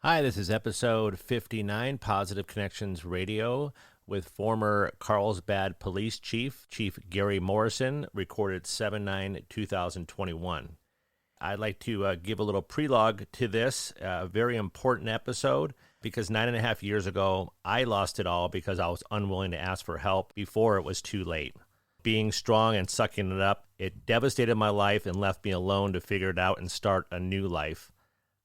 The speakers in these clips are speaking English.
Hi, this is episode 59, Positive Connections Radio, with former Carlsbad Police Chief, Chief Gary Morrison, recorded 7/9/2021. I'd like to give a little prelogue to this very important episode because 9.5 years ago, I lost it all because I was unwilling to ask for help before it was too late. Being strong and sucking it up, it devastated my life and left me alone to figure it out and start a new life.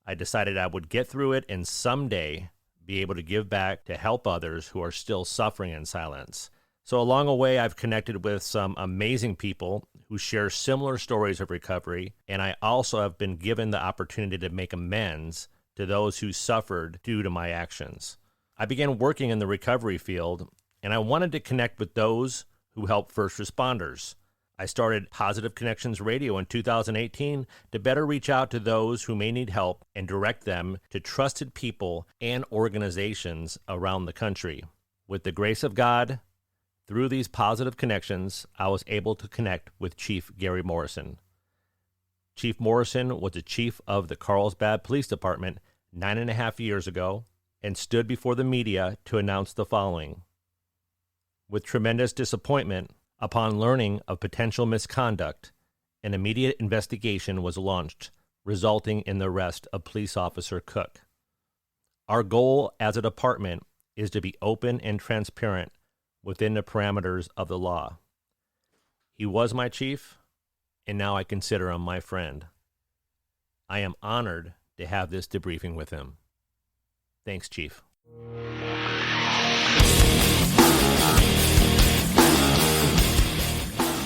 I decided I would get through it and someday be able to give back to help others who are still suffering in silence. So along the way, I've connected with some amazing people who share similar stories of recovery, and I also have been given the opportunity to make amends to those who suffered due to my actions. I began working in the recovery field, and I wanted to connect with those who help first responders. I started Positive Connections Radio in 2018 to better reach out to those who may need help and direct them to trusted people and organizations around the country. With the grace of God, through these positive connections, I was able to connect with Chief Gary Morrison. Chief Morrison was the chief of the Carlsbad Police Department 9.5 years ago and stood before the media to announce the following. With tremendous disappointment, upon learning of potential misconduct, an immediate investigation was launched, resulting in the arrest of police officer Cook. Our goal as a department is to be open and transparent within the parameters of the law. He was my chief, and now I consider him my friend. I am honored to have this debriefing with him. Thanks, Chief.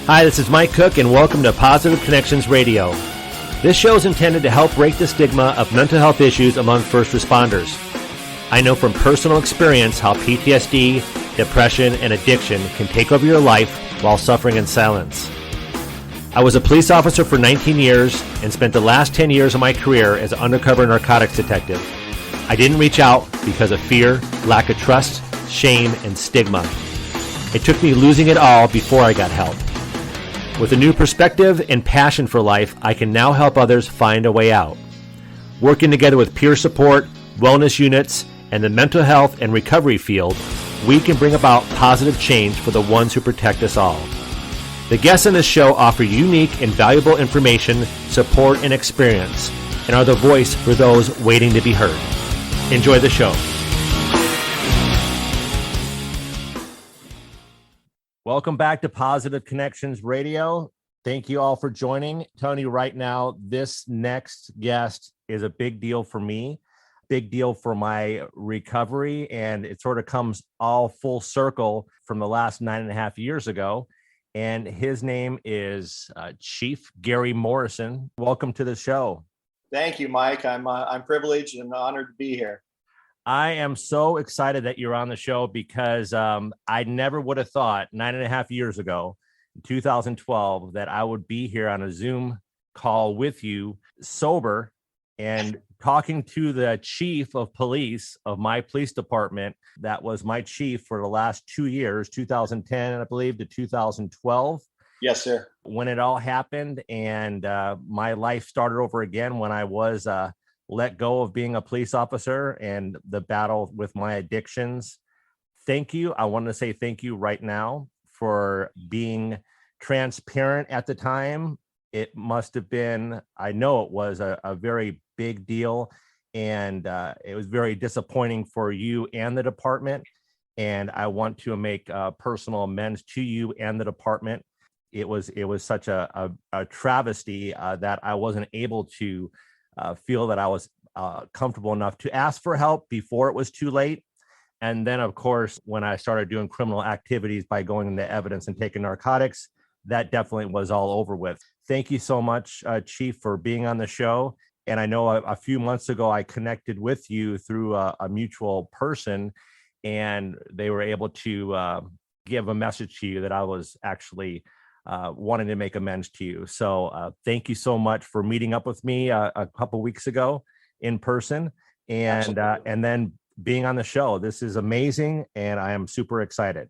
Hi, this is Mike Cook, and welcome to Positive Connections Radio. This show is intended to help break the stigma of mental health issues among first responders. I know from personal experience how PTSD, depression, and addiction can take over your life while suffering in silence. I was a police officer for 19 years and spent the last 10 years of my career as an undercover narcotics detective. I didn't reach out because of fear, lack of trust, shame, and stigma. It took me losing it all before I got help. With a new perspective and passion for life, I can now help others find a way out. Working together with peer support, wellness units, and the mental health and recovery field, we can bring about positive change for the ones who protect us all. The guests on this show offer unique and valuable information, support, and experience, and are the voice for those waiting to be heard. Enjoy the show. Welcome back to Positive Connections Radio. Thank you all for joining. I'm telling you right now, this next guest is a big deal for me, big deal for my recovery, and it sort of comes all full circle from the last 9.5 years ago. And his name is Chief Gary Morrison. Welcome to the show. Thank you, Mike. I'm privileged and honored to be here. I am so excited that you're on the show because I never would have thought 9.5 years ago, in 2012, that I would be here on a Zoom call with you, sober, and talking to the chief of police of my police department. That was my chief for the last 2 years, 2010, I believe, to 2012. Yes, sir. When it all happened, and my life started over again when I was let go of being a police officer and the battle with my addictions. Thank you. I want to say thank you right now for being transparent at the time. It must have been, I know it was a very big deal, and it was very disappointing for you and the department. And I want to make personal amends to you and the department. It was such a travesty that I wasn't able to feel that I was comfortable enough to ask for help before it was too late. And then, of course, when I started doing criminal activities by going into evidence and taking narcotics, that definitely was all over with. Thank you so much, Chief, for being on the show. And I know a few months ago, I connected with you through a mutual person, and they were able to give a message to you that I was actually wanting to make amends to you. So thank you so much for meeting up with me a couple weeks ago in person, and then being on the show. This is amazing, and I am super excited.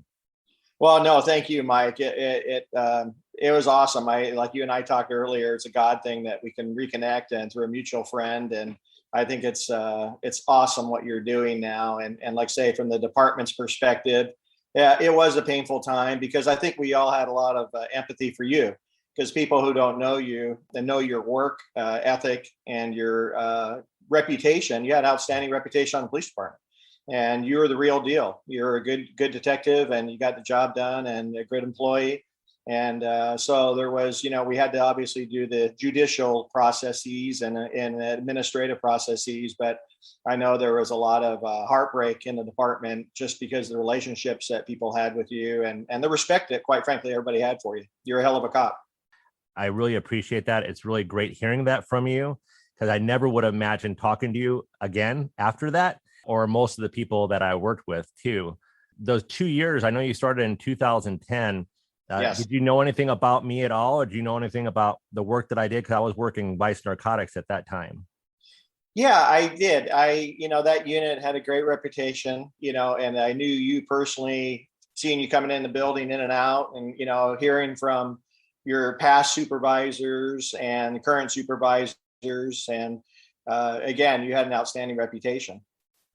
Well, no, thank you, Mike. It was awesome. Like you and I talked earlier, it's a God thing that we can reconnect and through a mutual friend. And I think it's awesome what you're doing now. And like say, from the department's perspective, yeah, it was a painful time because I think we all had a lot of empathy for you, because people who don't know you and know your work ethic and your reputation, you had an outstanding reputation on the police department, and you were the real deal. You're a good detective, and you got the job done, and a good employee. And so there was, we had to obviously do the judicial processes and administrative processes, but I know there was a lot of heartbreak in the department just because of the relationships that people had with you, and the respect that, quite frankly, everybody had for you. You're a hell of a cop. I really appreciate that. It's really great hearing that from you, because I never would have imagined talking to you again after that, or most of the people that I worked with too. Those 2 years, I know you started in 2010. Yes. Did you know anything about me at all? Or do you know anything about the work that I did? Because I was working vice narcotics at that time. Yeah, I did. That unit had a great reputation, and I knew you personally, seeing you coming in the building in and out, and, hearing from your past supervisors and current supervisors. And again, you had an outstanding reputation.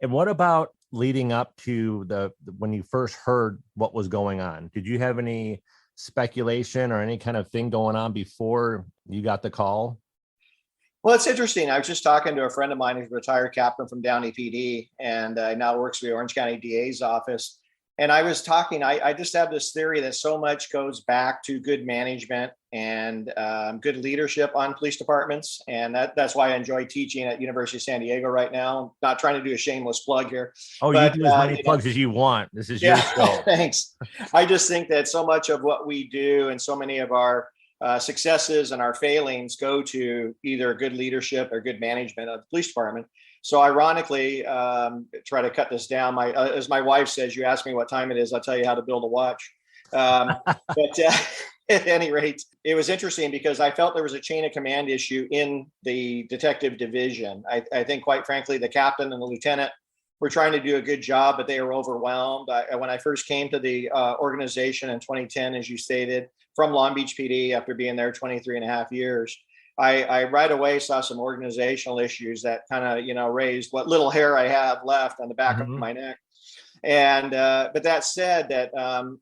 And what about leading up to when you first heard what was going on? Did you have any speculation or any kind of thing going on before you got the call? Well, it's interesting. I was just talking to a friend of mine who's a retired captain from Downey PD, and now works for the Orange County DA's office. And I was talking, I just have this theory that so much goes back to good management and good leadership on police departments. And that's why I enjoy teaching at University of San Diego right now. I'm not trying to do a shameless plug here. Oh, but, you do as many plugs as you want. This is your show. Thanks. I just think that so much of what we do and so many of our successes and our failings go to either good leadership or good management of the police department. So ironically, try to cut this down. As my wife says, you ask me what time it is, I'll tell you how to build a watch. But at any rate, it was interesting because I felt there was a chain of command issue in the detective division. I think, quite frankly, the captain and the lieutenant were trying to do a good job, but they were overwhelmed. When I first came to the organization in 2010, as you stated, from Long Beach PD after being there 23 and a half years, I right away saw some organizational issues that kind of, raised what little hair I have left on the back of my neck. And but that said, that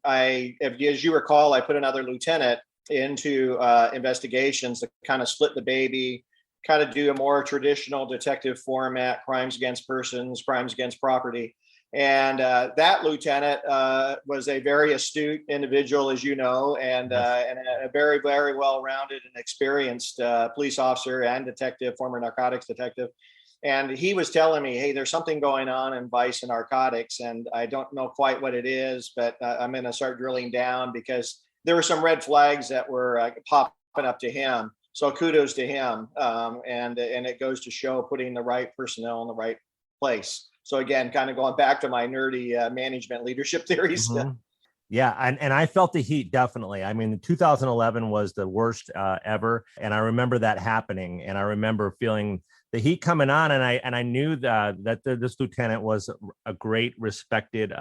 as you recall, I put another lieutenant into investigations to kind of split the baby, kind of do a more traditional detective format, crimes against persons, crimes against property. And that lieutenant was a very astute individual, as you know, and a very, very well-rounded and experienced police officer and detective, former narcotics detective. And he was telling me, hey, there's something going on in vice and narcotics, and I don't know quite what it is, but I'm going to start drilling down, because there were some red flags that were popping up to him. So kudos to him. And it goes to show putting the right personnel in the right place. So again, kind of going back to my nerdy management leadership theories. Yeah, and I felt the heat, definitely. I mean, 2011 was the worst ever, and I remember that happening, and I remember feeling the heat coming on, and I knew that this lieutenant was a great, respected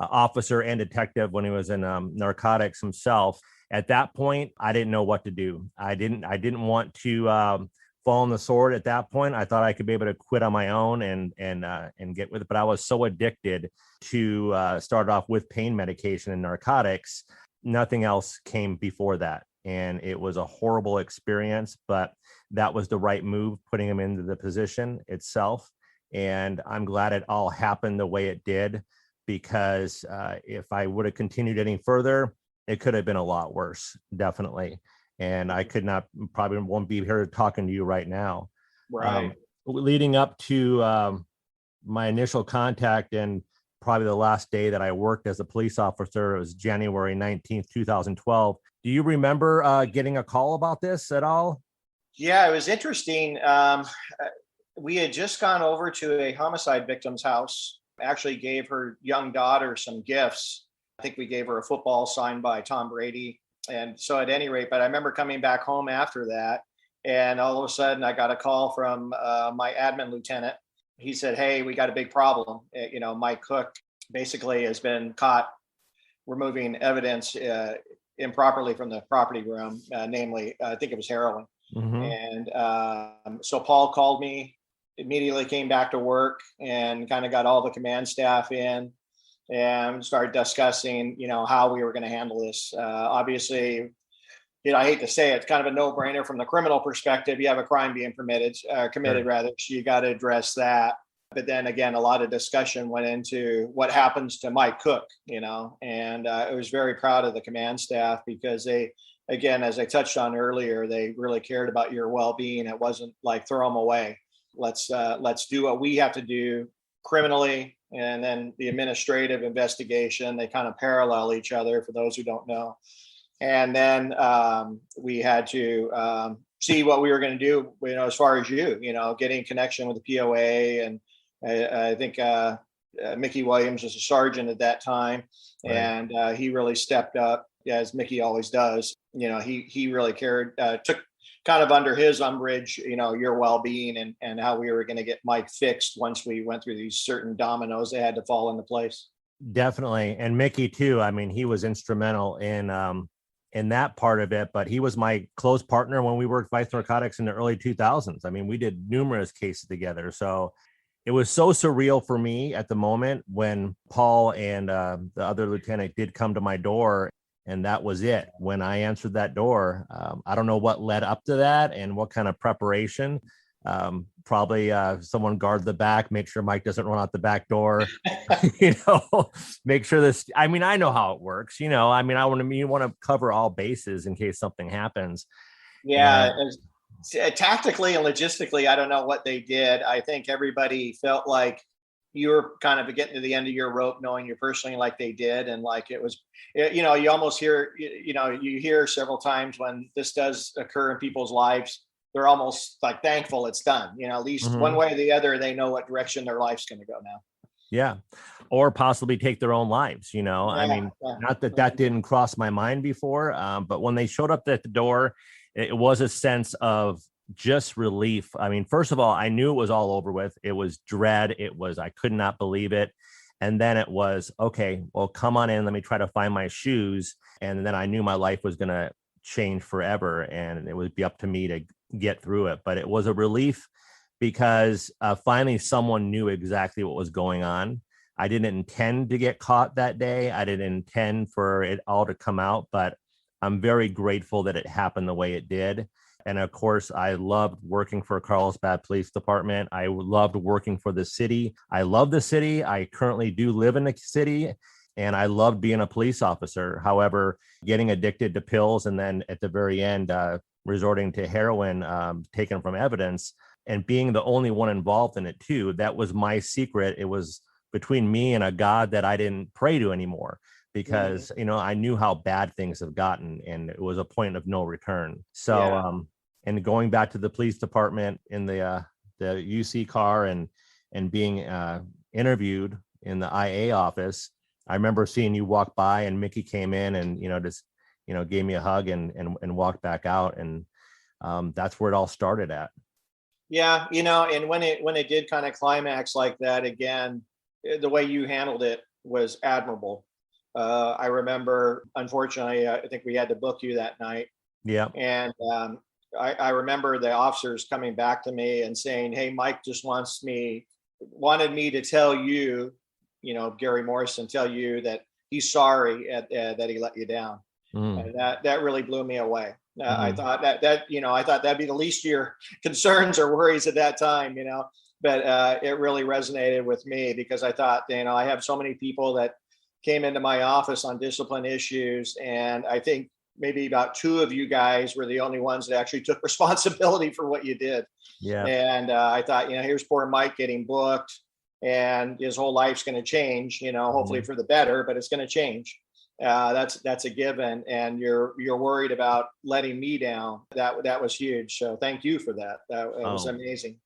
officer and detective when he was in narcotics himself. At that point, I didn't know what to do. I didn't want to fall on the sword at that point. I thought I could be able to quit on my own and get with it. But I was so addicted to start off with pain medication and narcotics. Nothing else came before that. And it was a horrible experience, but that was the right move, putting him into the position itself. And I'm glad it all happened the way it did, because if I would have continued any further, it could have been a lot worse, definitely. And I probably won't be here talking to you right now. Right. Leading up to my initial contact, and probably the last day that I worked as a police officer, it was January 19th, 2012. Do you remember getting a call about this at all? Yeah, it was interesting. We had just gone over to a homicide victim's house, actually gave her young daughter some gifts. I think we gave her a football signed by Tom Brady. And so at any rate, but I remember coming back home after that, and all of a sudden I got a call from my admin lieutenant. He said, hey, we got a big problem. Mike Cook basically has been caught removing evidence improperly from the property room, namely, I think it was heroin. And so Paul called me. immediately came back to work and kind of got all the command staff in and started discussing, how we were going to handle this. Obviously, I hate to say it, it's kind of a no-brainer from the criminal perspective. You have a crime being committed, Sure. rather, so you got to address that. But then again, a lot of discussion went into what happens to Mike Cook, and I was very proud of the command staff because they, again, as I touched on earlier, they really cared about your well-being. It wasn't like throw them away. Let's do what we have to do criminally, and then the administrative investigation. They kind of parallel each other for those who don't know. And then we had to see what we were going to do, as far as getting connection with the POA. And I think Mickey Williams was a sergeant at that time. Right. And he really stepped up, as Mickey always does. He really cared, took kind of under his umbrage, your well-being and how we were going to get Mike fixed once we went through these certain dominoes that had to fall into place. Definitely. And Mickey too. I mean, he was instrumental in that part of it, but he was my close partner when we worked Vice Narcotics in the early 2000s. I mean, we did numerous cases together. So it was so surreal for me at the moment when Paul and the other lieutenant did come to my door. And that was it. When I answered that door, I don't know what led up to that and what kind of preparation. Probably someone guard the back, make sure Mike doesn't run out the back door, make sure this, I mean, I know how it works, you want to cover all bases in case something happens. Yeah. Tactically and logistically, I don't know what they did. I think everybody felt like you were kind of getting to the end of your rope, knowing you personally like they did. And like, it was, you almost hear, you hear several times when this does occur in people's lives, they're almost like thankful it's done, at least one way or the other, they know what direction their life's going to go now. Yeah. Or possibly take their own lives, I mean, not that didn't cross my mind before, but when they showed up at the door, it was a sense of just relief. I mean, first of all, I knew it was all over with. It was dread. I could not believe it. And then it was, okay, well, come on in. Let me try to find my shoes. And then I knew my life was going to change forever. And it would be up to me to get through it. But it was a relief because finally someone knew exactly what was going on. I didn't intend to get caught that day. I didn't intend for it all to come out, but I'm very grateful that it happened the way it did. And of course, I loved working for Carlsbad Police Department. I loved working for the city. I love the city. I currently do live in the city, and I loved being a police officer. However, getting addicted to pills and then at the very end, resorting to heroin taken from evidence and being the only one involved in it too, that was my secret. It was between me and a God that I didn't pray to anymore. Because, I knew how bad things have gotten and it was a point of no return. So, and going back to the police department in the UC car and being interviewed in the IA office, I remember seeing you walk by and Mickey came in and, just, gave me a hug and walked back out. And that's where it all started at. Yeah. And when it did kind of climax like that, again, the way you handled it was admirable. I remember, unfortunately, I think we had to book you that night. Yeah. And I remember the officers coming back to me and saying, "Hey, Mike just wanted me to tell you, Gary Morrison, tell you that he's sorry that he let you down." And that really blew me away. I thought that I thought that'd be the least of your concerns or worries at that time, but it really resonated with me because I thought, I have so many people that came into my office on discipline issues. And I think maybe about two of you guys were the only ones that actually took responsibility for what you did. Yeah. And I thought, here's poor Mike getting booked and his whole life's going to change, hopefully for the better, but it's going to change. That's a given. And you're worried about letting me down. That was huge. So thank you for that. That was amazing.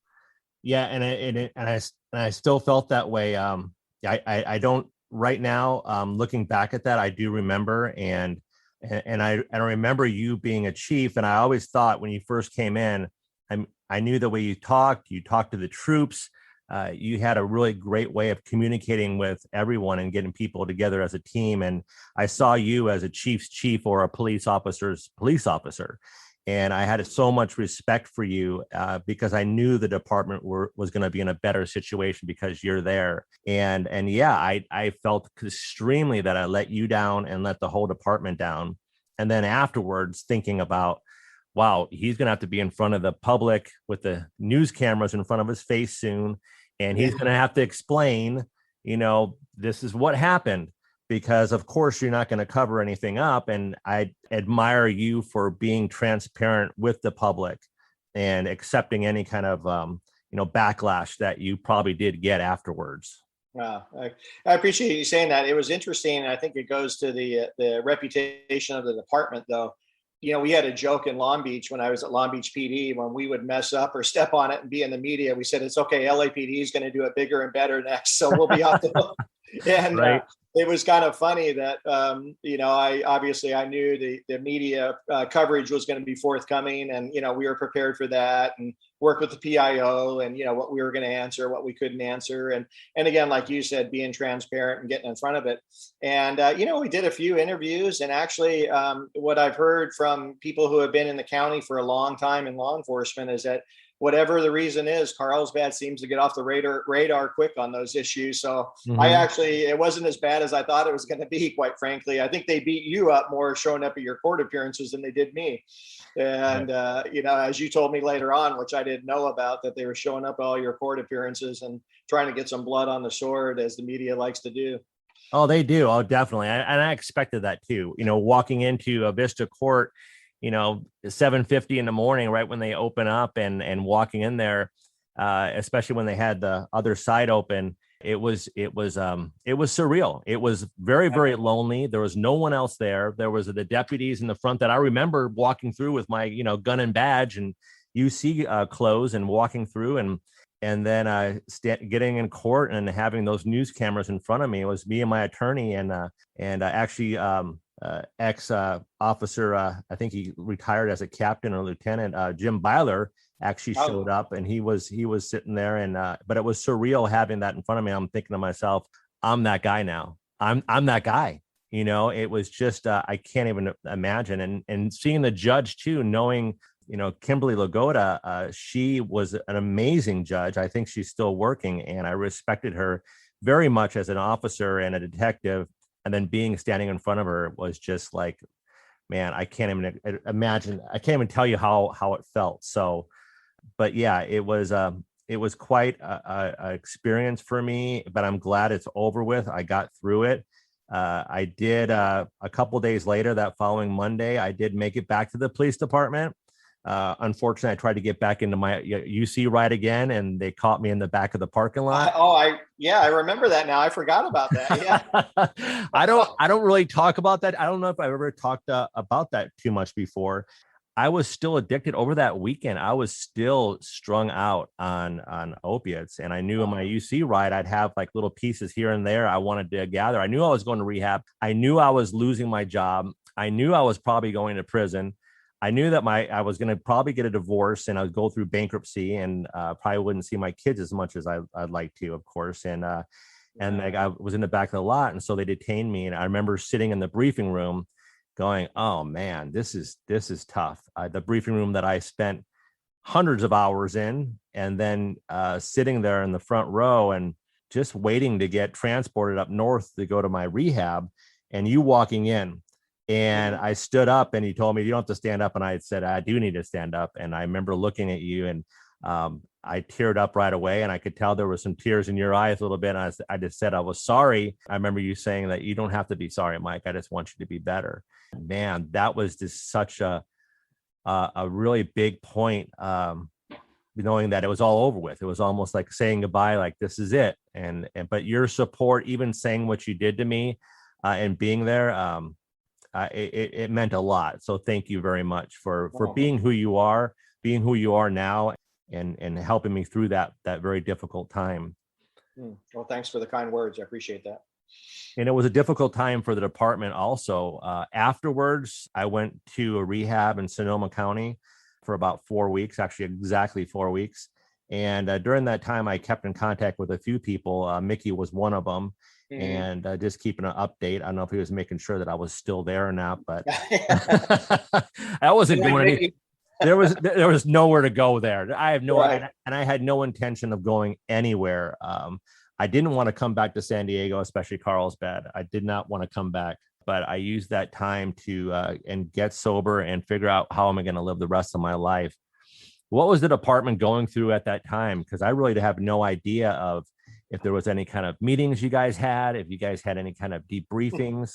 Yeah. And I still felt that way. I don't, right now, looking back at that, I do remember, and I remember you being a chief, and I always thought when you first came in, I knew the way you talked to the troops. You had a really great way of communicating with everyone and getting people together as a team. And I saw you as a chief's chief or a police officer's police officer. And I had so much respect for you because I knew the department was going to be in a better situation because you're there. And yeah, I felt extremely that I let you down and let the whole department down. And then afterwards, thinking about, wow, he's going to have to be in front of the public with the news cameras in front of his face soon. And he's going to have to explain, this is what happened, because of course you're not going to cover anything up. And I admire you for being transparent with the public and accepting any kind of, backlash that you probably did get afterwards. Wow. I appreciate you saying that. It was interesting. I think it goes to the reputation of the department, though. We had a joke in Long Beach when I was at Long Beach PD, when we would mess up or step on it and be in the media. We said, it's okay. LAPD is going to do it bigger and better next. So we'll be off the hook. And right. It was kind of funny that, I knew the media coverage was going to be forthcoming, and, we were prepared for that and worked with the PIO and, what we were going to answer, what we couldn't answer. And again, like you said, being transparent and getting in front of it. And, we did a few interviews, and actually what I've heard from people who have been in the county for a long time in law enforcement is that whatever the reason is, Carlsbad seems to get off the radar quick on those issues. So it wasn't as bad as I thought it was going to be, quite frankly. I think they beat you up more showing up at your court appearances than they did me. And, as you told me later on, which I didn't know about, that they were showing up at all your court appearances and trying to get some blood on the sword, as the media likes to do. Oh, they do. Oh, definitely. And I expected that too. Walking into a Vista court, 7:50 in the morning, right when they open up, and walking in there, especially when they had the other side open, it was surreal. It was very, very lonely. There was no one else there. There was the deputies in the front that I remember walking through with my, gun and badge and UC clothes, and walking through, and then getting in court and having those news cameras in front of me. It was me and my attorney, and actually ex officer, I think he retired as a captain or lieutenant, Jim Byler actually showed up, and he was sitting there, and but it was surreal having that in front of me. I'm thinking to myself, I'm that guy now. I'm that guy. It was just I can't even imagine. And seeing the judge too, knowing Kimberly Lagoda, she was an amazing judge. I think she's still working, and I respected her very much as an officer and a detective. And then standing in front of her was just like, man, I can't even imagine. I can't even tell you how it felt. So, but yeah, it was quite a experience for me, but I'm glad it's over with. I got through it. I did a couple days later, that following Monday, I did make it back to the police department. Unfortunately, I tried to get back into my UC ride again, and they caught me in the back of the parking lot. I remember that now. I forgot about that. Yeah. I don't really talk about that. I don't know if I've ever talked about that too much before. I was still addicted over that weekend. I was still strung out on opiates, and I knew in my UC ride I'd have like little pieces here and there I wanted to gather. I knew I was going to rehab. I knew I was losing my job. I knew I was probably going to prison. I knew that I was going to probably get a divorce, and I would go through bankruptcy, and probably wouldn't see my kids as much as I'd like to, of course. And I was in the back of the lot, and so they detained me. And I remember sitting in the briefing room going, oh man, this is tough. The briefing room that I spent hundreds of hours in, and then sitting there in the front row and just waiting to get transported up north to go to my rehab, and you walking in. And I stood up, and he told me, you don't have to stand up. And I said, I do need to stand up. And I remember looking at you, and I teared up right away, and I could tell there were some tears in your eyes a little bit. And I just said, I was sorry. I remember you saying that you don't have to be sorry, Mike. I just want you to be better. Man, that was just such a really big point, knowing that it was all over with. It was almost like saying goodbye, like this is it. But your support, even saying what you did to me and being there, it meant a lot. So thank you very much for being who you are now, and helping me through that very difficult time. Well, thanks for the kind words. I appreciate that. And it was a difficult time for the department also. Afterwards, I went to a rehab in Sonoma County for about 4 weeks, actually exactly 4 weeks. And during that time, I kept in contact with a few people. Mickey was one of them. And just keeping an update. I don't know if he was making sure that I was still there or not, but I wasn't doing anything. there was nowhere to go there. I have no, Right. and I had no intention of going anywhere. I didn't want to come back to San Diego, especially Carlsbad. I did not want to come back, but I used that time to and get sober and figure out how am I going to live the rest of my life. What was the department going through at that time? Because I really have no idea of if there was any kind of meetings you guys had, if you guys had any kind of debriefings.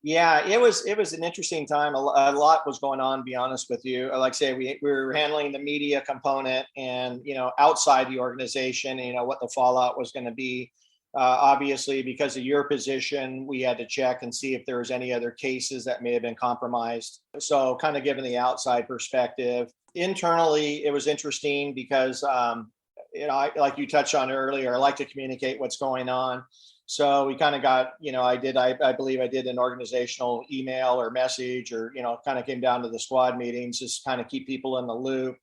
Yeah, it was an interesting time. A lot was going on, to be honest with you. Like I say, we were handling the media component and, outside the organization, what the fallout was going to be. Obviously, because of your position, we had to check and see if there was any other cases that may have been compromised. So kind of given the outside perspective. Internally, it was interesting because, like you touched on earlier, I like to communicate what's going on. So we kind of got, I believe I did an organizational email or message or, kind of came down to the squad meetings, just kind of keep people in the loop.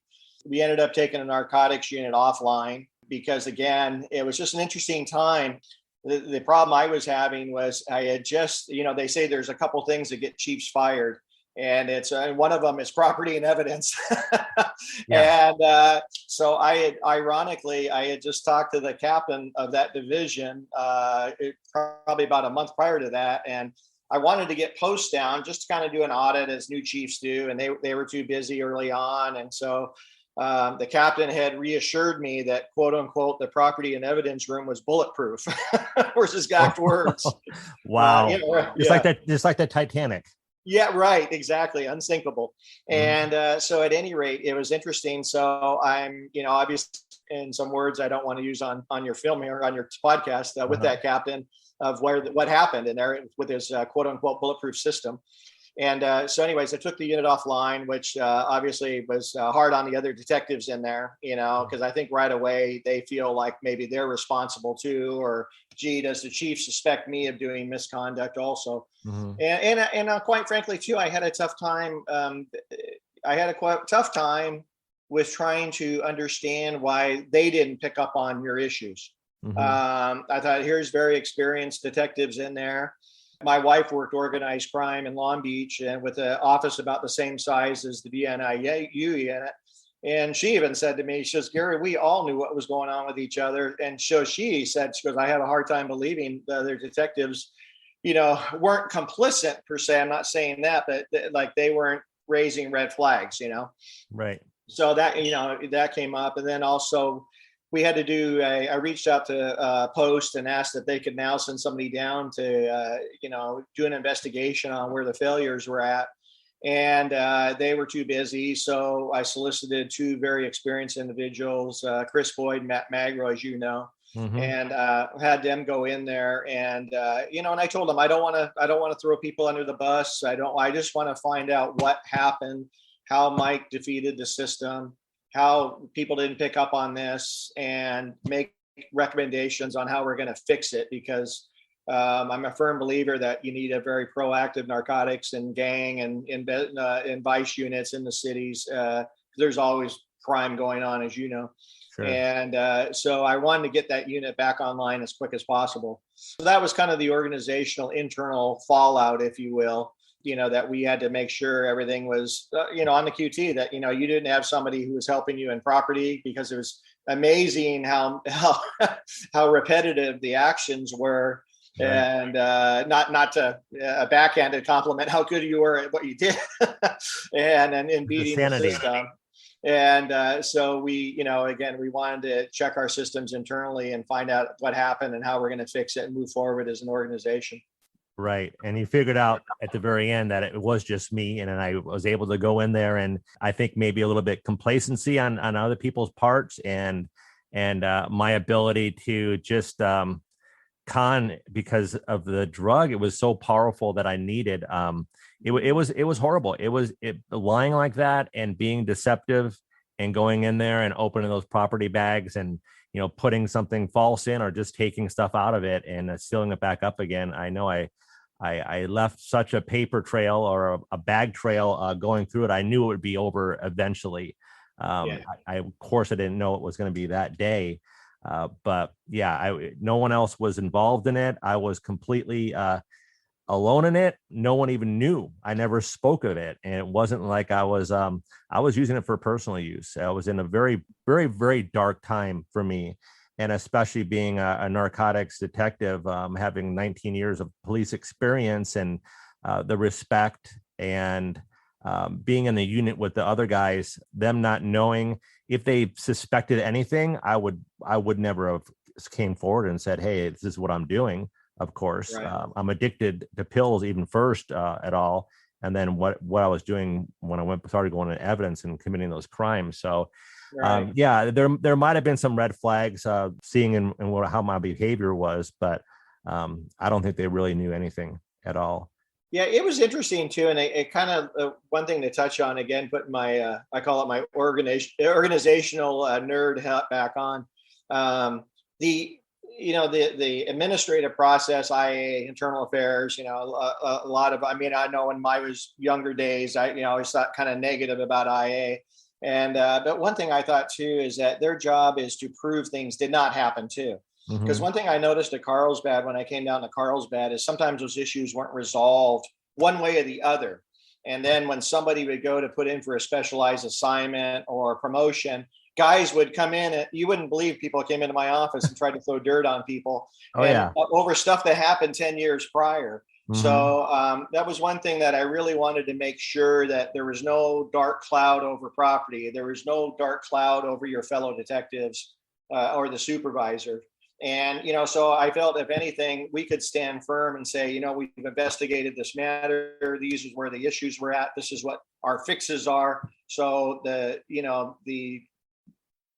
We ended up taking a narcotics unit offline because, again, it was just an interesting time. The problem I was having was I had just, they say there's a couple things that get chiefs fired. And it's one of them is property and evidence. Yeah. And so ironically, I had just talked to the captain of that division probably about a month prior to that. And I wanted to get posts down just to kind of do an audit as new chiefs do. And they were too busy early on. And so the captain had reassured me that, quote unquote, the property and evidence room was bulletproof. Were his exact words. Wow. Yeah. Just like the Titanic. Yeah, right. Exactly. Unsinkable. And so at any rate, it was interesting. So I'm, obviously in some words I don't want to use on your film here, on your podcast with that captain of what happened in there with his quote unquote bulletproof system. And so anyways, I took the unit offline, which obviously was hard on the other detectives in there, because I think right away they feel like maybe they're responsible too, or gee, does the chief suspect me of doing misconduct also? And quite frankly too, I had a tough time. I had a quite tough time with trying to understand why they didn't pick up on your issues. I thought, here's very experienced detectives in there. My wife worked organized crime in Long Beach and with an office about the same size as the VNIU unit. And she even said to me, she says, Gary, we all knew what was going on with each other. And so she said, she goes, I have a hard time believing the other detectives, weren't complicit per se. I'm not saying that, but like they weren't raising red flags, Right. So that, that came up. And then also, we had to do I reached out to Post and asked if they could now send somebody down to, do an investigation on where the failures were at. And they were too busy. So I solicited two very experienced individuals, Chris Boyd and Matt Magro, as you know, and had them go in there. And, and I told them, I don't want to throw people under the bus. I just want to find out what happened, how Mike defeated the system, how people didn't pick up on this, and make recommendations on how we're going to fix it. Because I'm a firm believer that you need a very proactive narcotics and gang and vice units in the cities. There's always crime going on, as you know. Sure. And so I wanted to get that unit back online as quick as possible. So that was kind of the organizational internal fallout, if you will. That we had to make sure everything was, on the QT, that, you didn't have somebody who was helping you in property, because it was amazing how repetitive the actions were. Right. And not to a backhanded compliment how good you were at what you did and in beating the system. And so we, again, we wanted to check our systems internally and find out what happened and how we're going to fix it and move forward as an organization. Right. And you figured out at the very end that it was just me. And then I was able to go in there, and I think maybe a little bit complacency on other people's parts and my ability to just because of the drug. It was so powerful that I needed. It was horrible. It lying like that and being deceptive and going in there and opening those property bags and, putting something false in or just taking stuff out of it and sealing it back up again. I know I left such a paper trail or a bag trail going through it. I knew it would be over eventually. Of course, I didn't know it was going to be that day. But yeah, no one else was involved in it. I was completely alone in it. No one even knew. I never spoke of it, and it wasn't like I was using it for personal use. I was in a very, very, very dark time for me, and especially being a narcotics detective, having 19 years of police experience, and the respect, and being in the unit with the other guys, them not knowing if they suspected anything, I would never have came forward and said, hey, this is what I'm doing. Of course, Right. I'm addicted to pills even first at all. And then what I was doing when I started going into evidence and committing those crimes. So Right. yeah, there might have been some red flags seeing in how my behavior was, but I don't think they really knew anything at all. Yeah, it was interesting too, and it kind of one thing to touch on again, putting my I call it my organizational nerd hat back on. The the administrative process, IA, internal affairs, a lot of. I mean, I know in my was younger days, I always thought kind of negative about IA, and but one thing I thought too is that their job is to prove things did not happen too. Because Mm-hmm. one thing I noticed at Carlsbad when I came down to Carlsbad is sometimes those issues weren't resolved one way or the other. And then when somebody would go to put in for a specialized assignment or promotion, guys would come in and you wouldn't believe people came into my office and tried to throw dirt on people Oh and yeah. over stuff that happened 10 years prior. Mm-hmm. So that was one thing that I really wanted to make sure that there was no dark cloud over property. There was no dark cloud over your fellow detectives or the supervisor. And, so I felt if anything, we could stand firm and say, we've investigated this matter. These is where the issues were at. This is what our fixes are. So the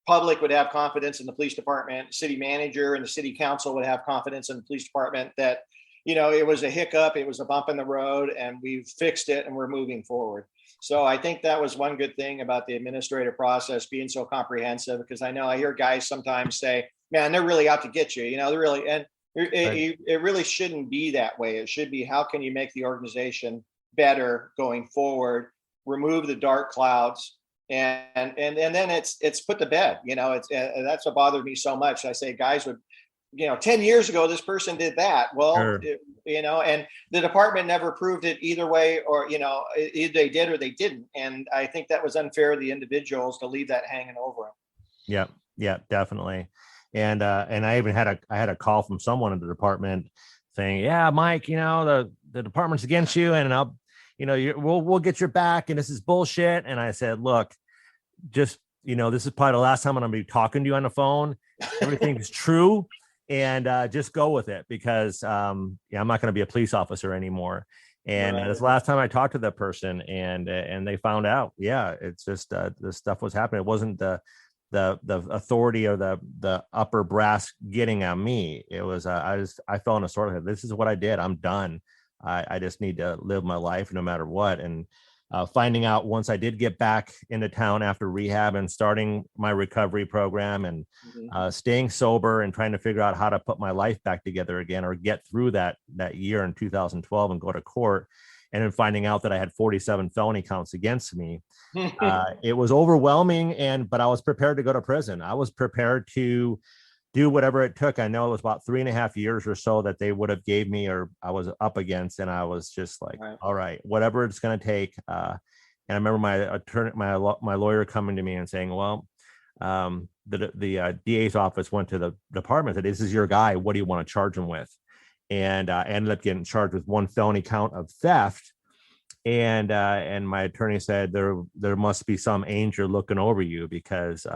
public would have confidence in the police department, city manager and the city council would have confidence in the police department that, it was a hiccup, it was a bump in the road, and we've fixed it and we're moving forward. So I think that was one good thing about the administrative process being so comprehensive, because I hear guys sometimes say, man, they're really out to get you, they're really, and it really shouldn't be that way. It should be, how can you make the organization better going forward, remove the dark clouds, and then it's put to bed. It's that's what bothered me so much. I say guys would, 10 years ago, this person did that. Well, Sure. And the department never proved it either way, or, either they did or they didn't. And I think that was unfair to the individuals to leave that hanging over them. Yeah. Yeah, definitely. And I even had a call from someone in the department saying, yeah, Mike, the department's against you, and I'll, we'll get your back, and this is bullshit. And I said, look, just, this is probably the last time I'm going to be talking to you on the phone. Everything is true. And just go with it, because I'm not going to be a police officer anymore. And Right. this last time I talked to that person, and they found out, yeah, it's just this stuff was happening. It wasn't the authority or the upper brass getting at me. It was I fell in a sort of, this is what I did. I'm done. I just need to live my life no matter what. And finding out once I did get back into town after rehab and starting my recovery program, and staying sober and trying to figure out how to put my life back together again, or get through that year in 2012 and go to court, and then finding out that I had 47 felony counts against me. It was overwhelming, but I was prepared to go to prison. I was prepared to do whatever it took. I know it was about 3.5 years or so that they would have gave me, or I was up against, and I was just like, right, all right, whatever it's going to take. And I remember my attorney, my lawyer coming to me and saying, well, the DA's office went to the department and said, this is your guy. What do you want to charge him with? And I ended up getting charged with 1 felony count of theft. And my attorney said, there must be some angel looking over you, because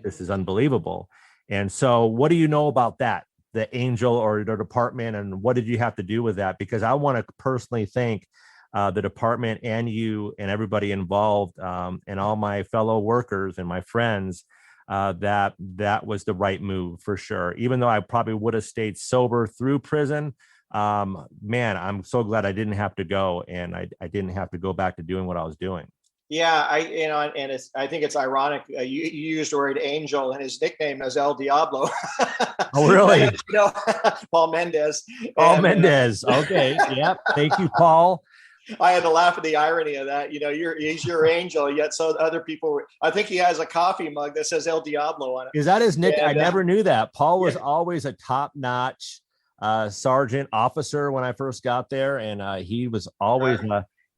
this is unbelievable. And so what do you know about that, the angel or the department, and what did you have to do with that? Because I want to personally thank the department and you and everybody involved, and all my fellow workers and my friends, that was the right move for sure. Even though I probably would have stayed sober through prison, man, I'm so glad I didn't have to go, and I didn't have to go back to doing what I was doing. Yeah, I think it's ironic. You used the word angel, and his nickname is El Diablo. Oh, really? Paul Mendez. Paul Mendez. Okay. Yep. Thank you, Paul. I had to laugh at the irony of that. He's your angel, yet so other people. I think he has a coffee mug that says El Diablo on it. Is that his nickname? I never knew that. Paul was always a top-notch sergeant officer when I first got there, and he was always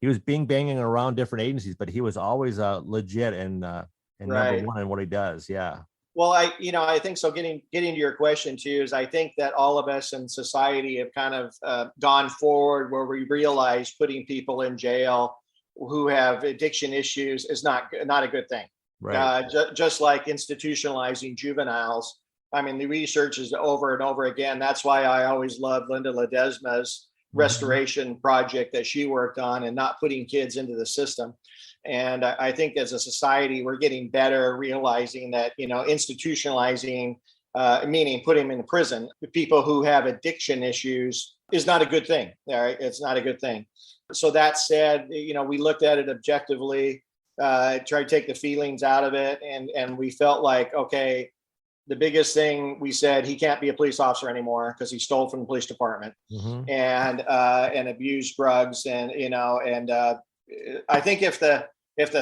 he was banging around different agencies, but he was always legit and number Right. one in what he does. Yeah. Well, I think so. Getting to your question too is I think that all of us in society have kind of gone forward where we realize putting people in jail who have addiction issues is not a good thing. Right. Just like institutionalizing juveniles. I mean, the research is over and over again. That's why I always love Linda Ledesma's restoration project that she worked on and not putting kids into the system. And I think as a society, we're getting better realizing that, institutionalizing, meaning putting them in prison, people who have addiction issues is not a good thing. All right. It's not a good thing. So that said, we looked at it objectively, tried to take the feelings out of it. And we felt like, okay, the biggest thing we said, he can't be a police officer anymore because he stole from the police department and abused drugs. And, I think if the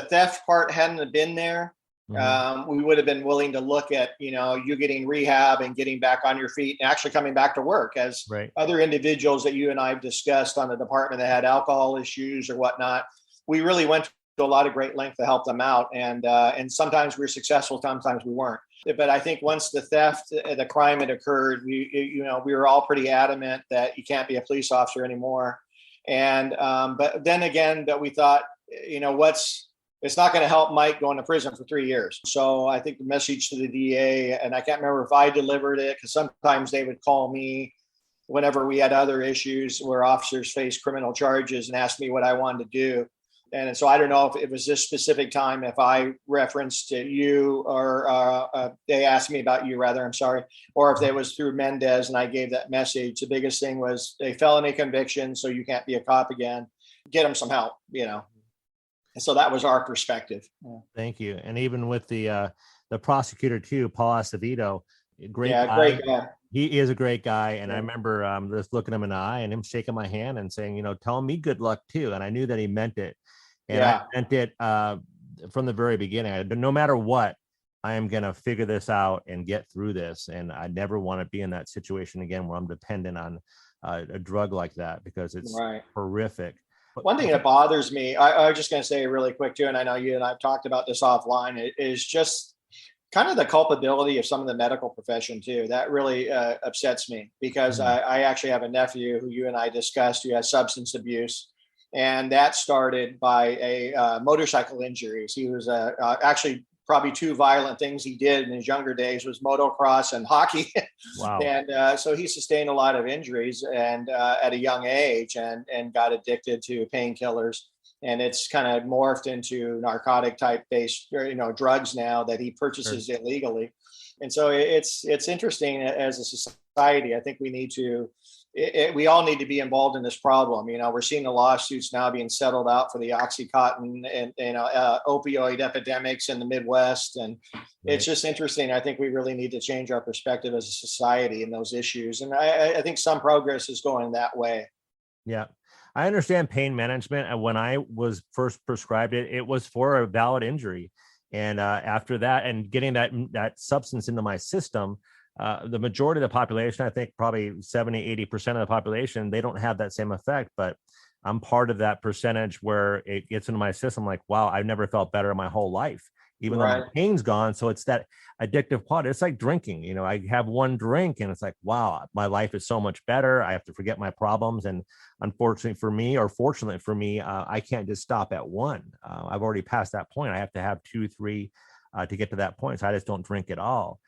theft part hadn't been there, we would have been willing to look at, you getting rehab and getting back on your feet and actually coming back to work as other individuals that you and I have discussed on the department that had alcohol issues or whatnot. We really went to a lot of great length to help them out. And sometimes we were successful, sometimes we weren't. But I think once the theft, the crime had occurred, we were all pretty adamant that you can't be a police officer anymore. And but then again, that we thought, it's not going to help Mike going to prison for 3 years. So I think the message to the DA, and I can't remember if I delivered it, because sometimes they would call me whenever we had other issues where officers faced criminal charges and asked me what I wanted to do. And so I don't know if it was this specific time, if I referenced to you or they asked me about you, rather, I'm sorry, or if it was through Mendez and I gave that message. The biggest thing was a felony conviction, so you can't be a cop again. Get them some help, And so that was our perspective. Yeah. Thank you. And even with the prosecutor too, Paul Acevedo, great guy. He is a great guy. And I remember just looking him in the eye and him shaking my hand and saying, tell me good luck too. And I knew that he meant it. And I meant it from the very beginning. No matter what, I am going to figure this out and get through this. And I never want to be in that situation again where I'm dependent on a drug like that, because it's horrific. One thing that bothers me, I was just going to say really quick too, and I know you and I've talked about this offline, is just kind of the culpability of some of the medical profession too. That really upsets me, because I actually have a nephew who you and I discussed who has substance abuse. And that started by a motorcycle injuries. He was actually probably two violent things he did in his younger days was motocross and hockey. Wow. And so he sustained a lot of injuries and at a young age and got addicted to painkillers. And it's kind of morphed into narcotic type based, drugs now that he purchases illegally. And so it's interesting as a society. I think we need to, we all need to be involved in this problem. We're seeing the lawsuits now being settled out for the Oxycontin and opioid epidemics in the Midwest. And it's just interesting. I think we really need to change our perspective as a society in those issues. And I think some progress is going that way. Yeah. I understand pain management. And when I was first prescribed it, it was for a valid injury. And after that, and getting that substance into my system, the majority of the population, I think probably 70, 80% of the population, they don't have that same effect. But I'm part of that percentage where it gets into my system. Like, wow, I've never felt better in my whole life, even though my pain's gone. So it's that addictive quality. It's like drinking. I have one drink and it's like, wow, my life is so much better. I have to forget my problems. And unfortunately for me, or fortunately for me, I can't just stop at one. I've already passed that point. I have to have 2, 3 to get to that point. So I just don't drink at all.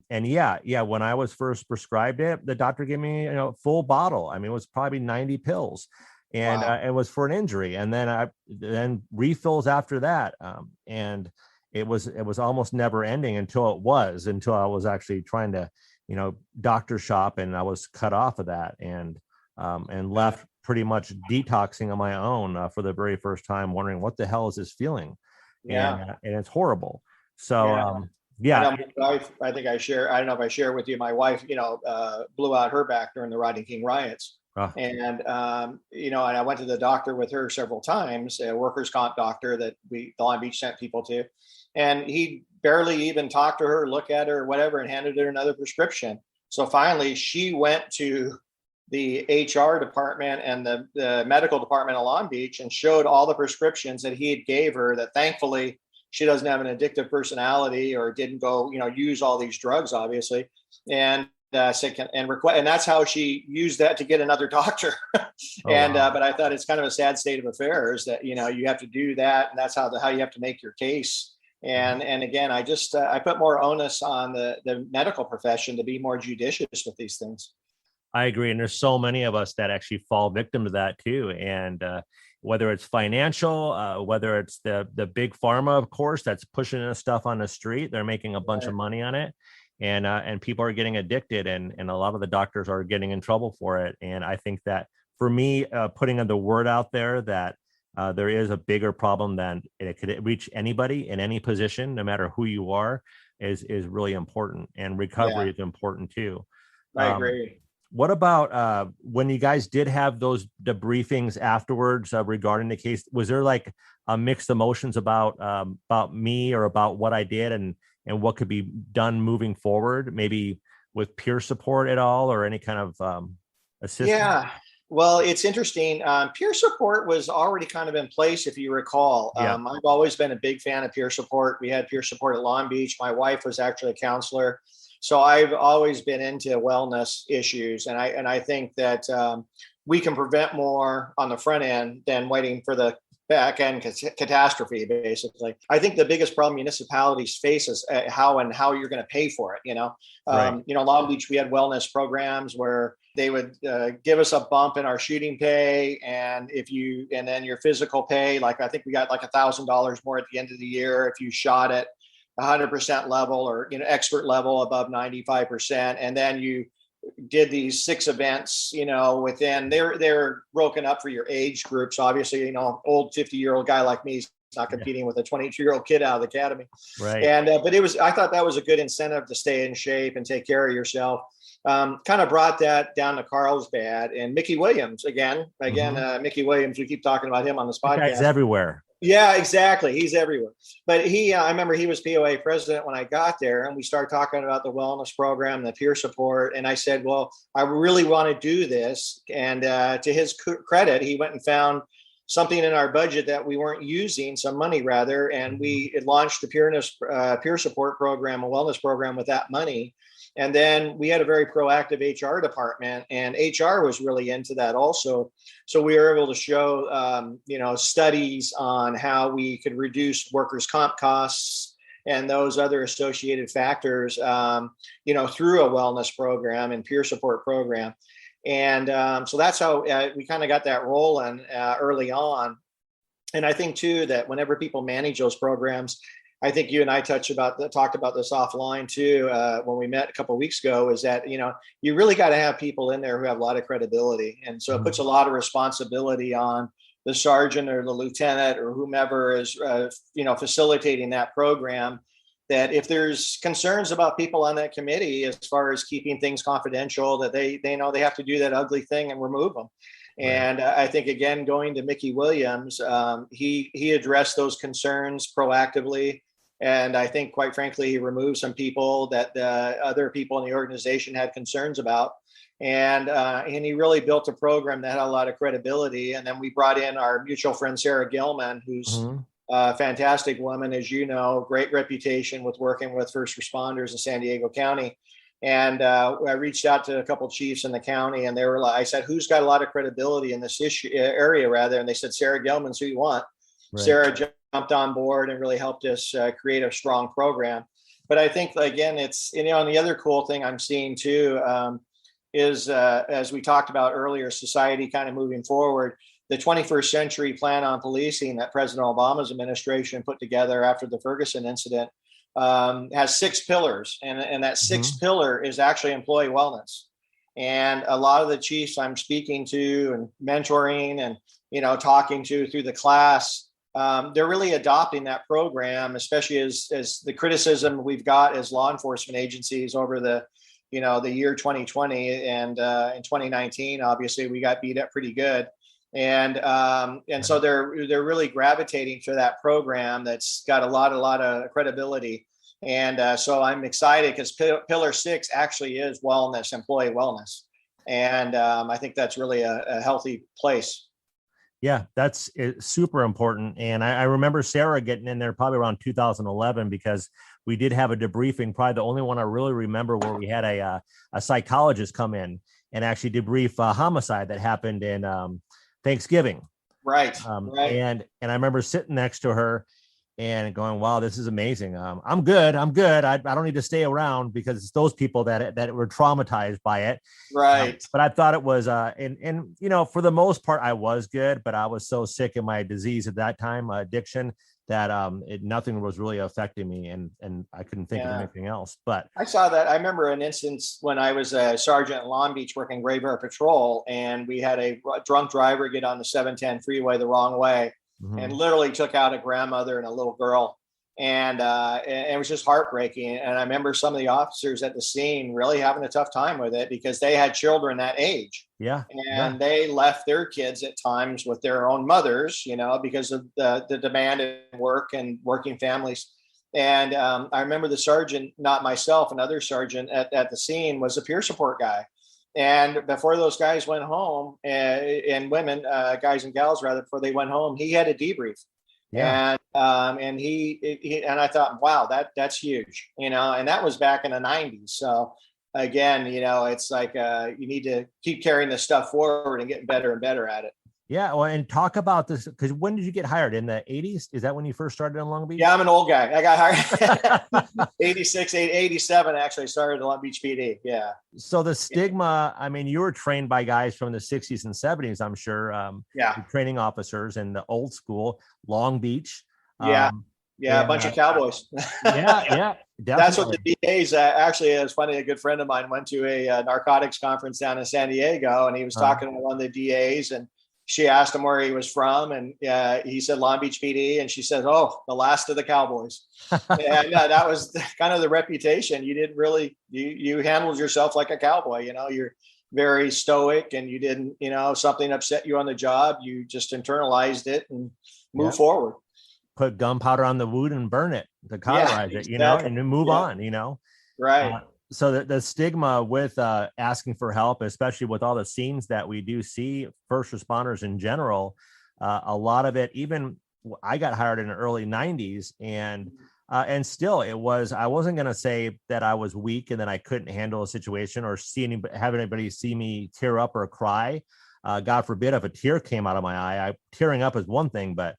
And when I was first prescribed it, the doctor gave me a full bottle. I mean, it was probably 90 pills, and it was for an injury. And then refills after that, and it was almost never ending until I was actually trying to doctor shop, and I was cut off of that and left pretty much detoxing on my own for the very first time, wondering what the hell is this feeling, and it's horrible. So. Yeah, I think I share. I don't know if I share with you. My wife, blew out her back during the Rodney King riots, and and I went to the doctor with her several times, a workers' comp doctor that the Long Beach sent people to, and he barely even talked to her, look at her, or whatever, and handed her another prescription. So finally, she went to the HR department and the medical department of Long Beach and showed all the prescriptions that he had gave her, that thankfully she doesn't have an addictive personality or didn't go, use all these drugs, obviously. And and that's how she used that to get another doctor. Wow. But I thought it's kind of a sad state of affairs that, you have to do that. And that's how you have to make your case. And again, I put more onus on the medical profession to be more judicious with these things. I agree. And there's so many of us that actually fall victim to that too. And whether it's financial, whether it's the big pharma, of course, that's pushing this stuff on the street, they're making a bunch of money on it. And people are getting addicted, and a lot of the doctors are getting in trouble for it. And I think that for me, putting the word out there that there is a bigger problem than it could reach anybody in any position, no matter who you are, is really important. And recovery is important too. I agree. What about when you guys did have those debriefings afterwards regarding the case? Was there like a mixed emotions about me or about what I did and what could be done moving forward, maybe with peer support at all or any kind of assistance? Yeah. Well, it's interesting. Peer support was already kind of in place, if you recall. I've always been a big fan of peer support. We had peer support at Long Beach. My wife was actually a counselor. So I've always been into wellness issues. And I think that we can prevent more on the front end than waiting for the back end catastrophe, basically. I think the biggest problem municipalities face is how you're going to pay for it. Long Beach, we had wellness programs where they would give us a bump in our shooting pay, and then your physical pay, like I think we got like $1,000 more at the end of the year if you shot at 100% level or expert level above 95%, and then you did these 6 events, within they're broken up for your age groups. Obviously, old 50-year-old guy like me is not competing with a 22-year-old kid out of the academy. Right. And, but I thought that was a good incentive to stay in shape and take care of yourself. Kind of brought that down to Carlsbad, and Mickey Williams again, Mickey Williams. We keep talking about him on this podcast. He's everywhere. Yeah, exactly. He's everywhere. But I remember he was POA president when I got there, and we started talking about the wellness program, the peer support. And I said, well, I really want to do this. And to his credit, he went and found something in our budget that we weren't using, some money rather. And we launched the peer support program, a wellness program with that money. And then we had a very proactive HR department, and HR was really into that also. So we were able to show, studies on how we could reduce workers' comp costs and those other associated factors, through a wellness program and peer support program. And so that's how we kind of got that rolling early on. And I think too that whenever people manage those programs, I think you and I talked about this offline too when we met a couple of weeks ago, is that, you really got to have people in there who have a lot of credibility. And so it puts a lot of responsibility on the sergeant or the lieutenant or whomever is, facilitating that program, that if there's concerns about people on that committee, as far as keeping things confidential, that they know they have to do that ugly thing and remove them. And I think, again, going to Mickey Williams, he addressed those concerns proactively. And I think, quite frankly, he removed some people that other people in the organization had concerns about. And he really built a program that had a lot of credibility. And then we brought in our mutual friend, Sarah Gilman, who's a fantastic woman, as you know, great reputation with working with first responders in San Diego County. And I reached out to a couple of chiefs in the county, and I said, who's got a lot of credibility in this area rather? And they said, Sarah Gilman's who you want. Right. Sarah jumped on board and really helped us create a strong program. But I think, again, it's, and the other cool thing I'm seeing too is, as we talked about earlier, society kind of moving forward, the 21st century plan on policing that President Obama's administration put together after the Ferguson incident has 6 pillars, and that 6th pillar is actually employee wellness. And a lot of the chiefs I'm speaking to and mentoring and, talking to through the class, they're really adopting that program, especially as the criticism we've got as law enforcement agencies over the year 2020 and in 2019, obviously we got beat up pretty good. And so they're really gravitating to that program that's got a lot of credibility. And so I'm excited because pillar 6 actually is wellness, employee wellness. And I think that's really a healthy place. Yeah, that's super important. And I remember Sarah getting in there probably around 2011 because we did have a debriefing, probably the only one I really remember, where we had a psychologist come in and actually debrief a homicide that happened in Thanksgiving. Right. Right. And I remember sitting next to her and going, wow, this is amazing. I'm good. I don't need to stay around because it's those people that were traumatized by it. Right. But I thought it was, and for the most part, I was good, but I was so sick in my disease at that time, addiction, that nothing was really affecting me, and I couldn't think of anything else. But I saw that. I remember an instance when I was a sergeant in Long Beach working graveyard patrol, and we had a drunk driver get on the 710 freeway the wrong way, and literally took out a grandmother and a little girl. And it was just heartbreaking. And I remember some of the officers at the scene really having a tough time with it because they had children that age. Yeah. And they left their kids at times with their own mothers, because of the demand at work and working families. And I remember the sergeant, not myself, another sergeant at the scene, was a peer support guy. And before those guys went home, and women, guys and gals rather, before they went home, he had a debrief. Yeah. And he and I thought, wow, that's huge, and that was back in the 90s. So again, it's like you need to keep carrying this stuff forward and getting better and better at it. Yeah, well, and talk about this, because when did you get hired? In the 80s? Is that when you first started in Long Beach? Yeah, I'm an old guy. I got hired 86, 87, actually started at Long Beach PD. Yeah. So the stigma, I mean, you were trained by guys from the 60s and 70s, I'm sure. Training officers in the old school, Long Beach. A bunch of cowboys. Yeah, definitely. That's what the DAs, actually, it was funny. A good friend of mine went to a narcotics conference down in San Diego, and he was talking to one of the DAs, and she asked him where he was from, and he said Long Beach PD, and she said, "Oh, the last of the cowboys." And that was kind of the reputation. You didn't really, you handled yourself like a cowboy. You're very stoic, and you didn't, something upset you on the job, you just internalized it and move forward. Put gunpowder on the wood and burn it to cauterize it, and then move on. Right. So the stigma with asking for help, especially with all the scenes that we do see, first responders in general, a lot of it, even I got hired in the early 90s, and still it was, I wasn't going to say that I was weak and then I couldn't handle a situation or have anybody see me tear up or cry. God forbid if a tear came out of my eye. Tearing up is one thing, but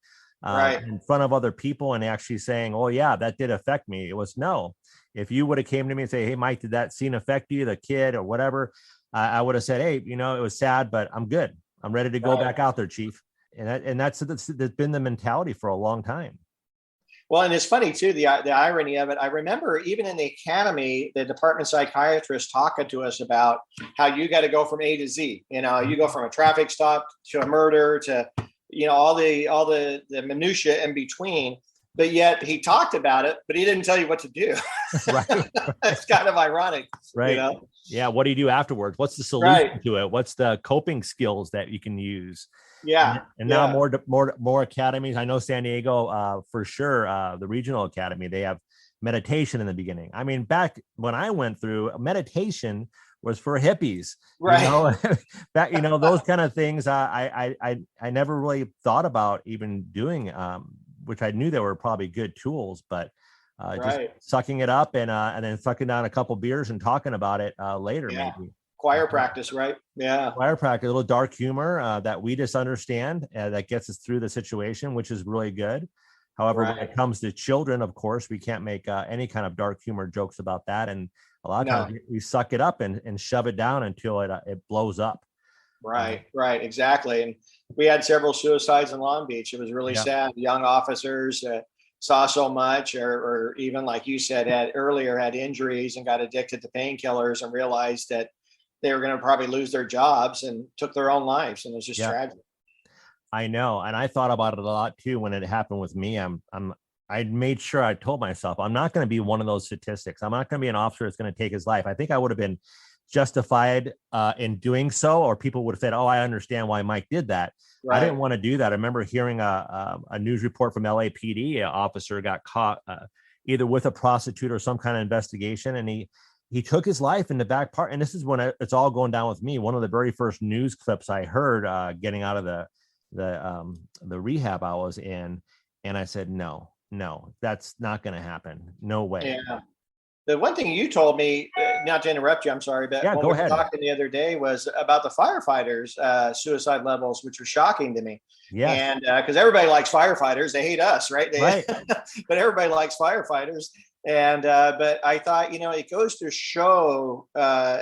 in front of other people and actually saying, oh yeah, that did affect me. It was no. If you would have came to me and say, hey, Mike, did that scene affect you, the kid or whatever? I would have said, hey, it was sad, but I'm good. I'm ready to go back out there, Chief. And that's been the mentality for a long time. Well, and it's funny too, the irony of it. I remember even in the academy, the department psychiatrist talking to us about how you got to go from A to Z. You go from a traffic stop to a murder to, all the minutia in between. But yet he talked about it, but he didn't tell you what to do. Right. It's kind of ironic, right? Yeah. What do you do afterwards? What's the solution to it? What's the coping skills that you can use? Yeah. And now more academies. I know San Diego, for sure. The regional academy, they have meditation in the beginning. I mean, back when I went through, meditation was for hippies, right? Those kind of things. I never really thought about even doing. Which I knew they were probably good tools, but just sucking it up and then sucking down a couple beers and talking about it later, maybe. Choir practice, right? Yeah. Choir practice, a little dark humor that we just understand that gets us through the situation, which is really good. However, when it comes to children, of course, we can't make any kind of dark humor jokes about that. And a lot of times we suck it up and shove it down until it blows up. Right, exactly. And we had several suicides in Long Beach. It was really sad. Young officers saw so much, or even like you said, had injuries and got addicted to painkillers and realized that they were going to probably lose their jobs and took their own lives. And it was just tragic. I know. And I thought about it a lot too when it happened with me. I made sure I told myself, I'm not going to be one of those statistics. I'm not going to be an officer that's going to take his life. I think I would have been justified in doing so, or people would have said, oh, I understand why Mike did that. Right. I didn't want to do that. I remember hearing a news report from LAPD. An officer got caught either with a prostitute or some kind of investigation, and he took his life in the back part. And this is when it's all going down with me. One of the very first news clips I heard getting out of the rehab I was in. And I said, no, that's not going to happen. No way. Yeah. The one thing you told me, not to interrupt you, I'm sorry, but yeah, when we were talking the other day was about the firefighters' suicide levels, which were shocking to me. Yeah. And because everybody likes firefighters, they hate us, right? Right. But everybody likes firefighters. And but I thought, it goes to show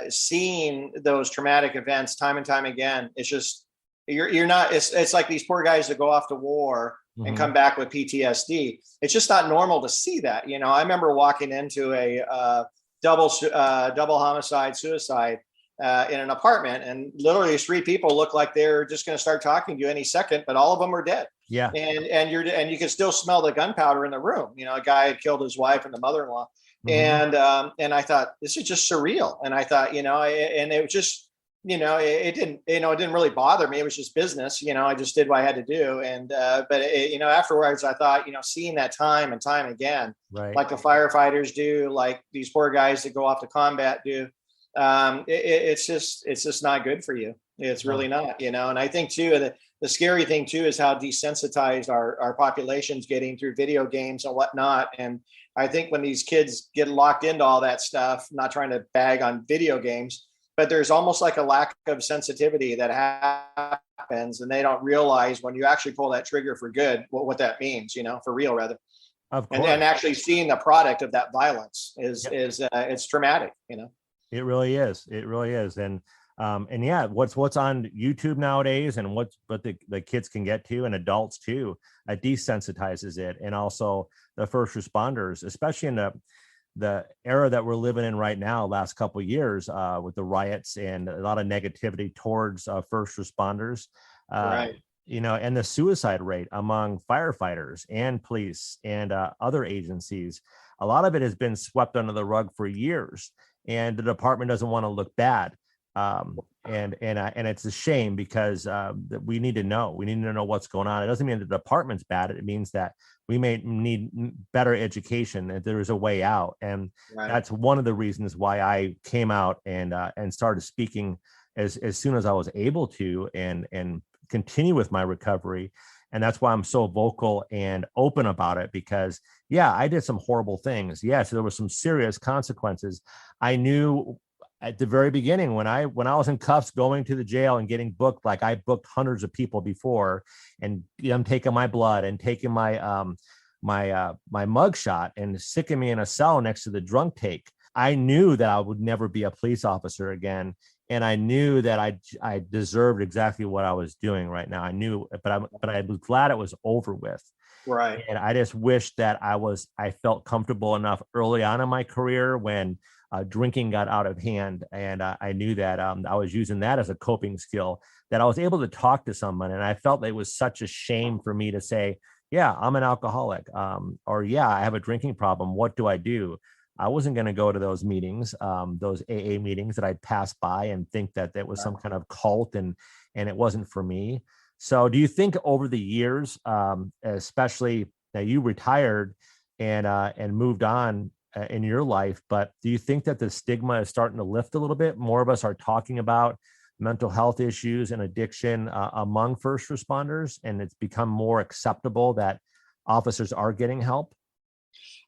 seeing those traumatic events time and time again. It's just you're not. It's like these poor guys that go off to war and come back with PTSD. It's just not normal to see that. I remember walking into a double homicide suicide in an apartment, and literally 3 people looked like they're just going to start talking to you any second, but all of them were dead. Yeah. And you can still smell the gunpowder in the room. A guy had killed his wife and the mother-in-law. And I thought, this is just surreal. And I thought, and it was just, it didn't really bother me. It was just business. I just did what I had to do. And, but afterwards I thought, seeing that time and time again, right, like the firefighters do, like these poor guys that go off to combat do, it's just not good for you. It's really not, and I think too, the scary thing too, is how desensitized our population's getting through video games and whatnot. And I think when these kids get locked into all that stuff, not trying to bag on video games, but there's almost like a lack of sensitivity that happens, and they don't realize when you actually pull that trigger for good, what that means, for real, rather. Of course. And then actually seeing the product of that violence is it's traumatic, It really is. It really is. And yeah, what's on YouTube nowadays, and what the kids can get to, and adults too, desensitizes it. And also the first responders, especially in the era that we're living in right now, last couple of years, with the riots and a lot of negativity towards first responders, right. And the suicide rate among firefighters and police and other agencies. A lot of it has been swept under the rug for years, and the department doesn't want to look bad. And it's a shame, because we need to know what's going on. It doesn't mean the department's bad. It means that we may need better education, and there is a way out. And that's one of the reasons why I came out and started speaking as soon as I was able to, and continue with my recovery. And that's why I'm so vocal and open about it, because I did some horrible things. Yes, there were some serious consequences. I knew at the very beginning, when I was in cuffs, going to the jail and getting booked, like I booked hundreds of people before, and them taking my blood and taking my my mug shot and sticking me in a cell next to the drunk take. I knew that I would never be a police officer again. And I knew that I deserved exactly what I was doing right now. I knew, but I was glad it was over with. Right. And I just wish that I felt comfortable enough early on in my career, when drinking got out of hand, and I knew that I was using that as a coping skill, that I was able to talk to someone. And I felt it was such a shame for me to say, yeah, I'm an alcoholic, or yeah, I have a drinking problem. What do I do? I wasn't going to go to those meetings, those AA meetings that I'd pass by and think that that was some kind of cult, and it wasn't for me. So do you think over the years, especially that you retired and moved on in your life, but do you think that the stigma is starting to lift a little bit? More of us are talking about mental health issues and addiction among first responders, and it's become more acceptable that officers are getting help?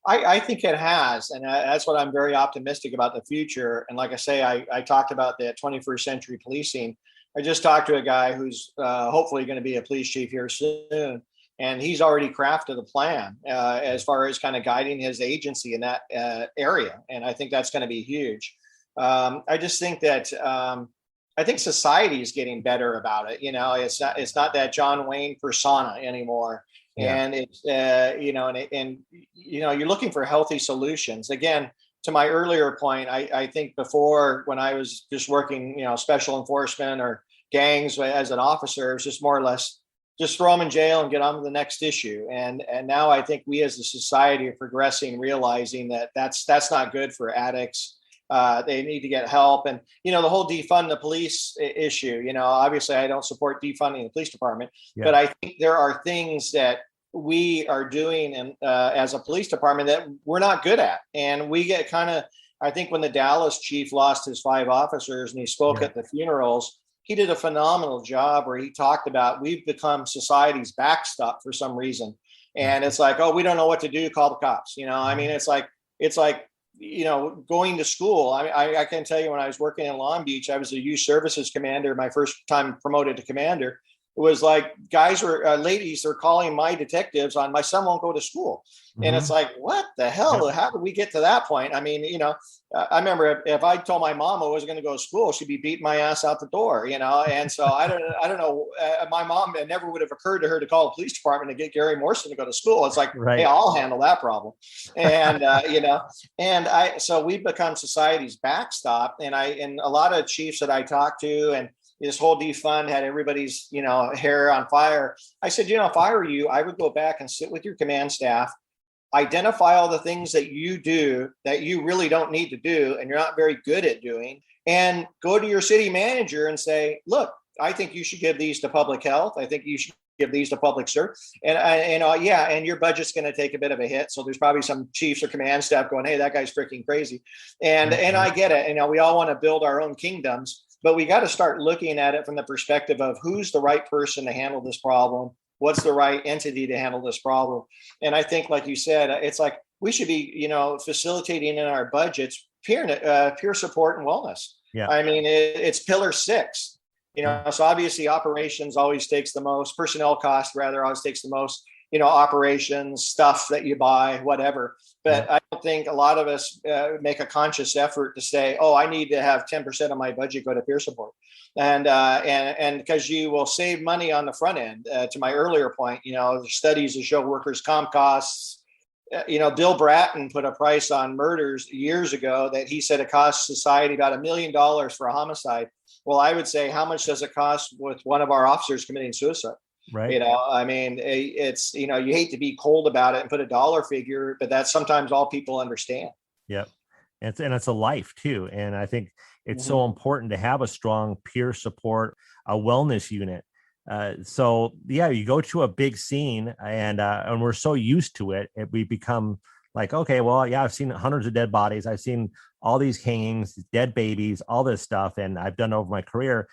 I think it has. And that's what I'm very optimistic about the future. And like I say, I talked about the 21st century policing. I just talked to a guy who's hopefully going to be a police chief here soon. And he's already crafted a plan as far as kind of guiding his agency in that area. And I think that's going to be huge. I just think that I think society is getting better about it. It's not that John Wayne persona anymore. Yeah. And it's, you're looking for healthy solutions. Again, to my earlier point, I think before, when I was just working, special enforcement or gangs as an officer, it was just more or less just throw them in jail and get on to the next issue. And now I think we as a society are progressing, realizing that that's not good for addicts. They need to get help. And, the whole defund the police issue, obviously I don't support defunding the police department, but I think there are things that we are doing as a police department that we're not good at. And we get kind of, I think when the Dallas chief lost his 5 officers and he spoke at the funerals, he did a phenomenal job where he talked about we've become society's backstop for some reason. And it's like, oh, we don't know what to do, call the cops. I mean, it's like, going to school. I can tell you when I was working in Long Beach, I was a youth services commander, my first time promoted to commander. It was like ladies are calling my detectives on my son won't go to school. And it's like, what the hell? How did we get to that point? I mean, I remember if I told my mom I wasn't going to go to school, she'd be beating my ass out the door, And so I don't know. My mom, it never would have occurred to her to call the police department to get Gary Morrison to go to school. It's like, hey, I'll handle that problem. And, so we've become society's backstop. And a lot of chiefs that I talked to, and this whole defund had everybody's, hair on fire. I said, if I were you, I would go back and sit with your command staff, identify all the things that you do that you really don't need to do and you're not very good at doing, and go to your city manager and say, look, I think you should give these to public health. I think you should give these to public service. And your budget's going to take a bit of a hit. So there's probably some chiefs or command staff going, hey, that guy's freaking crazy. And I get it. We all want to build our own kingdoms. But we got to start looking at it from the perspective of who's the right person to handle this problem. What's the right entity to handle this problem? And I think, like you said, it's like we should be, facilitating in our budgets peer support and wellness. Yeah. I mean, it's pillar 6. So obviously operations always takes the most. Personnel cost rather always takes the most. Operations, stuff that you buy, whatever. But I don't think a lot of us make a conscious effort to say, oh, I need to have 10% of my budget go to peer support. And because you will save money on the front end. To my earlier point, there's studies that show workers' comp costs. Bill Bratton put a price on murders years ago that he said it costs society about $1 million for a homicide. Well, I would say, how much does it cost with one of our officers committing suicide? Right. I mean, it's, you hate to be cold about it and put a dollar figure, but that's sometimes all people understand. Yep. And it's a life too. And I think it's so important to have a strong peer support, a wellness unit. You go to a big scene and we're so used to it, we become like, okay, well, yeah, I've seen hundreds of dead bodies. I've seen all these hangings, dead babies, all this stuff. And I've done over my career,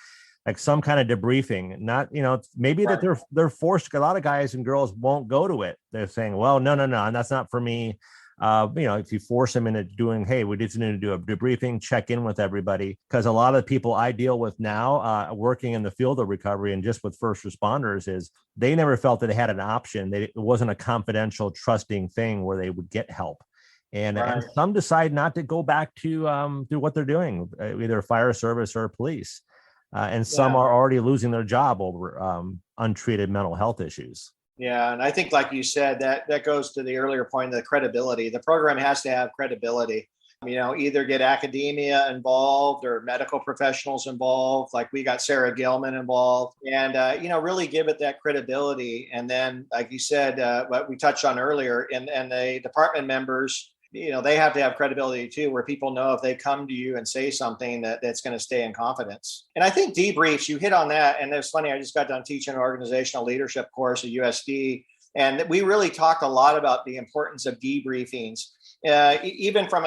like some kind of debriefing, not, maybe that they're forced. A lot of guys and girls won't go to it. They're saying, well, no, and that's not for me. If you force them into doing, hey, we just need to do a debriefing, check in with everybody. Because a lot of the people I deal with now, working in the field of recovery and just with first responders, is they never felt that they had an option. It wasn't a confidential, trusting thing where they would get help. And some decide not to go back to do what they're doing, either fire service or police. And some are already losing their job over untreated mental health issues. Yeah. And I think, like you said, that goes to the earlier point of the credibility. The program has to have credibility. Either get academia involved or medical professionals involved. Like we got Sarah Gilman involved, and really give it that credibility. And then, like you said, what we touched on earlier, and the department members, they have to have credibility too, where people know if they come to you and say something that's going to stay in confidence. And I think debriefs, you hit on that. And it's funny, I just got done teaching an organizational leadership course at USD. And we really talked a lot about the importance of debriefings. Even from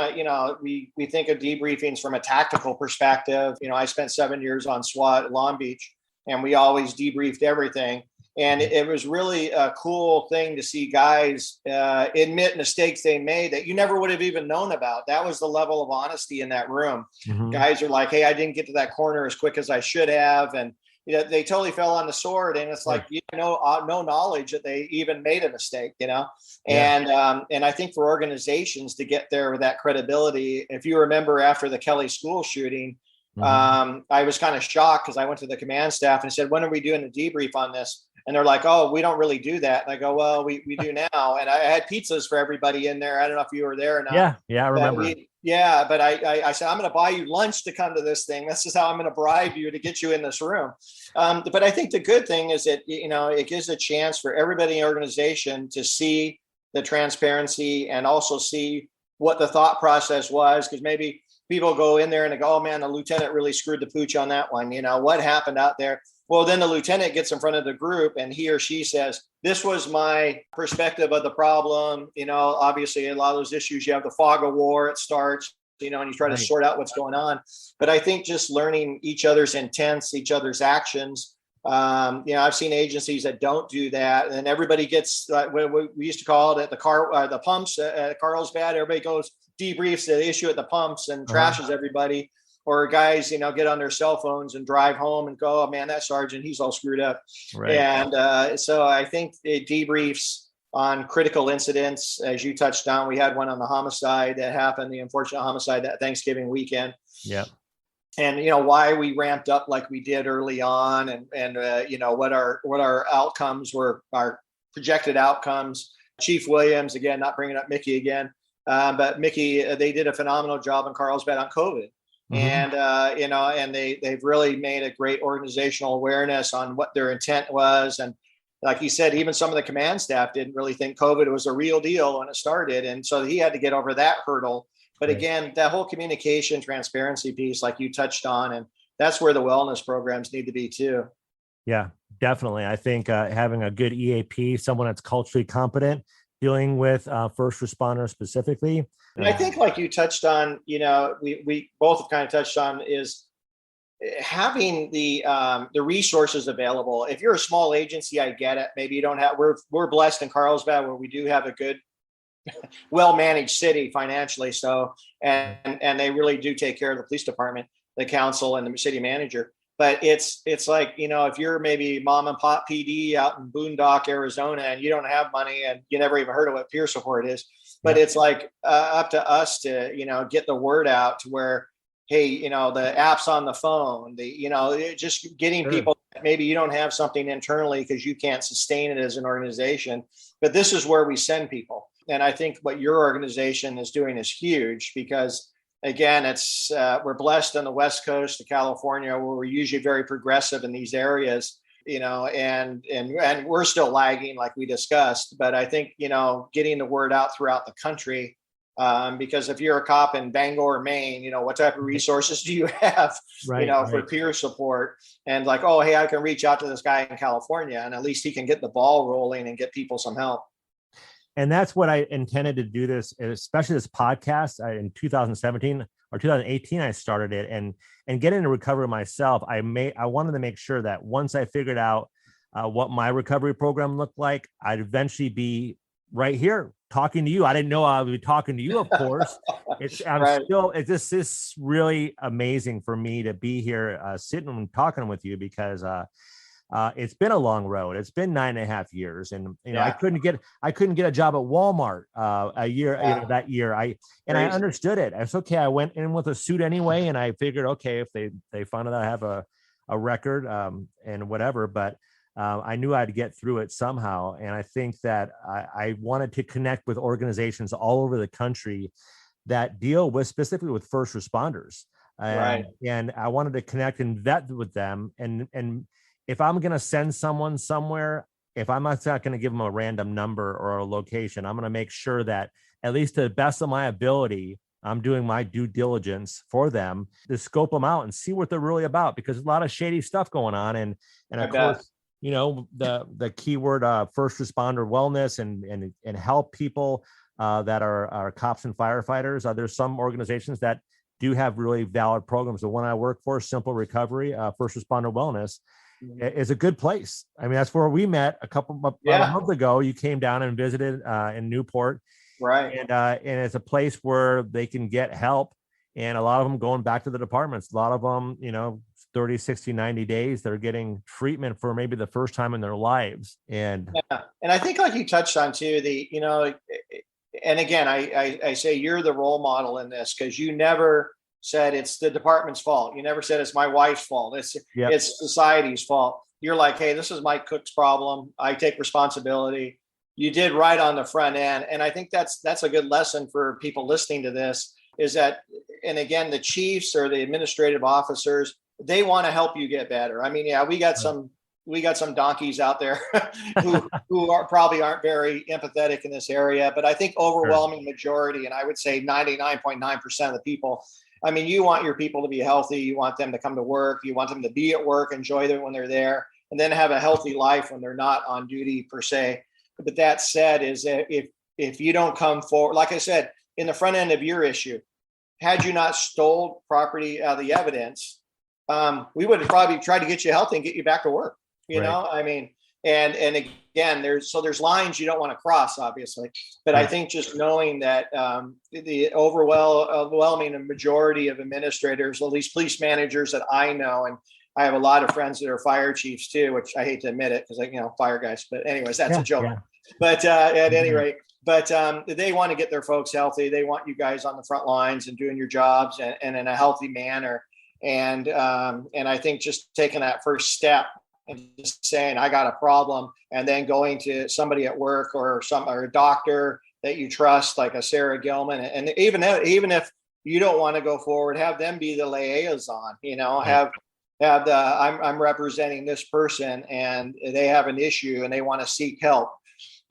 we think of debriefings from a tactical perspective. I spent 7 years on SWAT at Long Beach, and we always debriefed everything. And it was really a cool thing to see guys admit mistakes they made that you never would have even known about. That was the level of honesty in that room. Guys are like, hey, I didn't get to that corner as quick as I should have. And they totally fell on the sword. And it's like, no knowledge that they even made a mistake, And I think for organizations to get there with that credibility, if you remember after the Kelly school shooting, I was kind of shocked because I went to the command staff and said, when are we doing a debrief on this? And they're like, oh, we don't really do that. And I go, well, we do now. And I had pizzas for everybody in there. I don't know if you were there or not. Yeah, I remember. But I said, I'm going to buy you lunch to come to this thing. This is how I'm going to bribe you to get you in this room. But I think the good thing is that, it gives a chance for everybody in the organization to see the transparency and also see what the thought process was. Because maybe people go in there and they go, oh man, the lieutenant really screwed the pooch on that one. What happened out there? Well, then the lieutenant gets in front of the group and he or she says, this was my perspective of the problem. Obviously a lot of those issues, you have the fog of war, it starts. and you try to sort out what's going on. But I think just learning each other's intents, each other's actions. I've seen agencies that don't do that, and everybody gets we used to call it at the pumps at Carlsbad. Everybody goes debriefs the issue at the pumps and trashes everybody. Or guys, get on their cell phones and drive home and go, oh man, that sergeant, he's all screwed up. Right. And so I think it debriefs on critical incidents, as you touched on. We had one on the homicide that happened, the unfortunate homicide that Thanksgiving weekend. Yeah. And why we ramped up like we did early on, and what our outcomes were, our projected outcomes. Chief Williams, again, not bringing up Mickey again, but Mickey, they did a phenomenal job in Carlsbad on COVID. And, and they've really made a great organizational awareness on what their intent was. And like he said, even some of the command staff didn't really think COVID was a real deal when it started. And so he had to get over that hurdle. But again, that whole communication transparency piece, like you touched on, and that's where the wellness programs need to be too. Yeah, definitely. I think having a good EAP, someone that's culturally competent, dealing with first responders specifically. And I think like you touched on, we both have kind of touched on, is having the resources available. If you're a small agency, I get it. Maybe you don't have, we're blessed in Carlsbad where we do have a good, well-managed city financially. So, and they really do take care of the police department, the council, and the city manager. But it's like, if you're maybe mom and pop PD out in Boondock, Arizona, and you don't have money and you never even heard of what peer support is, but it's like up to us to, get the word out to where, hey, the app's on the phone, just getting people, maybe you don't have something internally because you can't sustain it as an organization, but this is where we send people. And I think what your organization is doing is huge because, again, it's we're blessed on the West Coast of California where we're usually very progressive in these areas, and we're still lagging like we discussed. But I think, getting the word out throughout the country, because if you're a cop in Bangor, Maine, what type of resources do you have, for peer support? And like, oh, hey, I can reach out to this guy in California and at least he can get the ball rolling and get people some help. And that's what I intended to do this, especially this podcast in 2017 or 2018, I started it and get into recovery myself. I wanted to make sure that once I figured out what my recovery program looked like, I'd eventually be right here talking to you. I didn't know I would be talking to you, of course. It's just this really amazing for me to be here sitting and talking with you because it's been a long road. It's been 9.5 years, and I couldn't get a job at Walmart a year that year. I understood it. It's okay. I went in with a suit anyway, and I figured, okay, if they found out I have a record and whatever, but I knew I'd get through it somehow. And I think that I wanted to connect with organizations all over the country that deal with specifically with first responders, and I wanted to connect and vet with them and if I'm going to send someone somewhere, if I'm not going to give them a random number or a location, I'm going to make sure that at least to the best of my ability, I'm doing my due diligence for them to scope them out and see what they're really about, because there's a lot of shady stuff going on. And of course, the keyword first responder wellness and help people that are cops and firefighters. There's some organizations that do have really valid programs. The one I work for, Simple Recovery, First Responder Wellness, is a good place. I mean, that's where we met about a month ago. You came down and visited in Newport. Right. And it's a place where they can get help. And a lot of them going back to the departments, a lot of them, 30, 60, 90 days, they're getting treatment for maybe the first time in their lives. And I think like you touched on too, and again, I say you're the role model in this because you never said it's the department's fault. You never said it's my wife's fault. It's society's fault. You're like, hey, this is Mike Cook's problem. I take responsibility. You did right on the front end. And I think that's a good lesson for people listening to this is that, and again, the chiefs or the administrative officers, they want to help you get better. I mean, we got some donkeys out there who probably aren't very empathetic in this area, but I think overwhelming majority, and I would say 99.9% of the people, I mean, you want your people to be healthy. You want them to come to work. You want them to be at work, enjoy them when they're there, and then have a healthy life when they're not on duty per se. But that said, is that if you don't come forward, like I said, in the front end of your issue, had you not stole property out of the evidence, we would have probably tried to get you healthy and get you back to work. You know, I mean, and again, there's lines you don't want to cross, obviously. But I think just knowing that the overwhelming majority of administrators, at least police managers that I know, and I have a lot of friends that are fire chiefs too, which I hate to admit it because fire guys. But anyways, that's a joke. Yeah. But at any rate, they want to get their folks healthy. They want you guys on the front lines and doing your jobs and in a healthy manner. And I think just taking that first step and just saying, I got a problem, and then going to somebody at work or a doctor that you trust, like a Sarah Gilman. And even if you don't want to go forward, have them be the liaison, I'm representing this person and they have an issue and they want to seek help.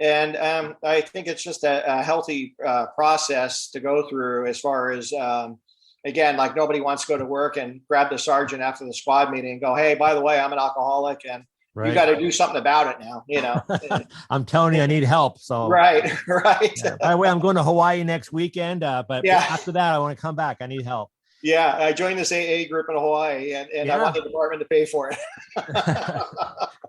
And I think it's just a healthy process to go through as far as, again, like nobody wants to go to work and grab the sergeant after the squad meeting and go, hey, by the way, I'm an alcoholic and you got to do something about it now, I'm telling you, I need help. So right. Yeah. By the way, I'm going to Hawaii next weekend, but after that, I want to come back. I need help. Yeah, I joined this AA group in Hawaii, and I want the department to pay for it.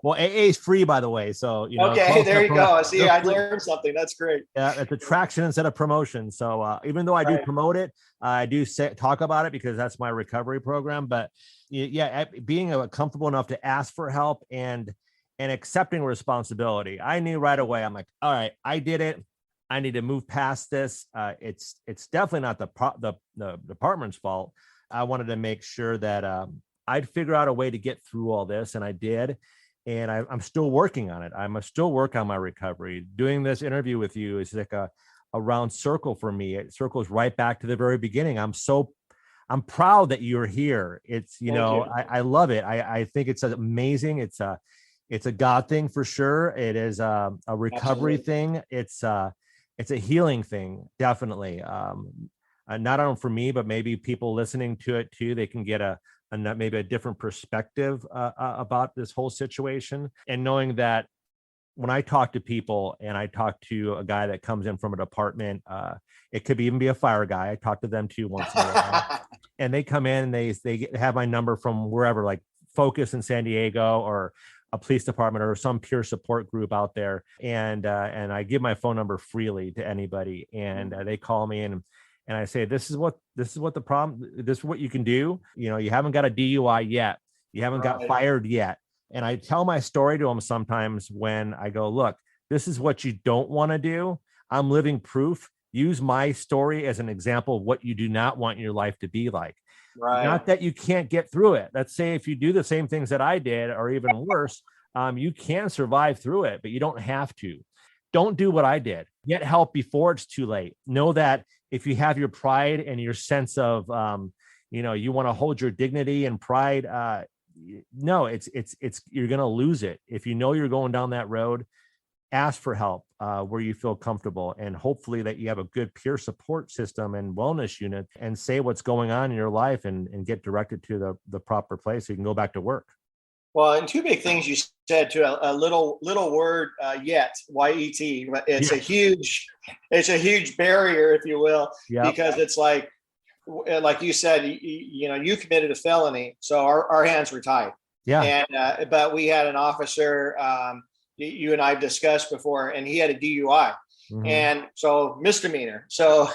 Well, AA is free, by the way. So, okay, there you go. See, I learned something. That's great. Yeah, it's attraction instead of promotion. So even though I do promote it, I do talk about it because that's my recovery program. But being comfortable enough to ask for help and accepting responsibility. I knew right away. I'm like, all right, I did it. I need to move past this. It's definitely not the department's fault. I wanted to make sure that I'd figure out a way to get through all this, and I did. And I'm still working on it. I'm still working on my recovery. Doing this interview with you is like a round circle for me. It circles right back to the very beginning. I'm proud that you're here. It's I love it. I think it's amazing. It's a God thing for sure. It is a recovery thing. It's a healing thing, definitely. Not only for me, but maybe people listening to it too. They can get maybe a different perspective about this whole situation. And knowing that when I talk to people and I talk to a guy that comes in from a department, it could even be a fire guy. I talk to them too once in a while. And they come in and they have my number from wherever, like Focus in San Diego or a police department or some peer support group out there. And I give my phone number freely to anybody. And they call me and I say, this is what the problem, this is what you can do. You haven't got a DUI yet. You haven't got fired yet. And I tell my story to them sometimes when I go, look, this is what you don't want to do. I'm living proof. Use my story as an example of what you do not want your life to be like. Right. Not that you can't get through it. Let's say if you do the same things that I did, or even worse, you can survive through it, but you don't have to. Don't do what I did. Get help before it's too late. Know that if you have your pride and your sense of, you want to hold your dignity and pride, no, it's you're going to lose it. If you know you're going down that road, ask for help where you feel comfortable, and hopefully that you have a good peer support system and wellness unit, and say what's going on in your life and get directed to the proper place so you can go back to work. Well, and two big things you said to a little word, yet, Y-E-T. It's a huge barrier, if you will, because it's like you said, you committed a felony, so our hands were tied. Yeah. And but we had an officer you and I discussed before, and he had a DUI. Mm-hmm. And so misdemeanor. So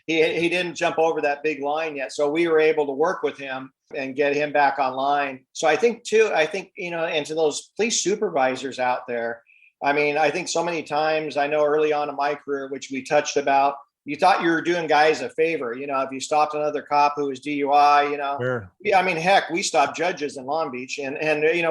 he didn't jump over that big line yet. So we were able to work with him and get him back online. So I think, and to those police supervisors out there, I mean, I think so many times, I know early on in my career, which we touched about, you thought you were doing guys a favor, if you stopped another cop who was DUI, Sure. I mean, heck, we stopped judges in Long Beach and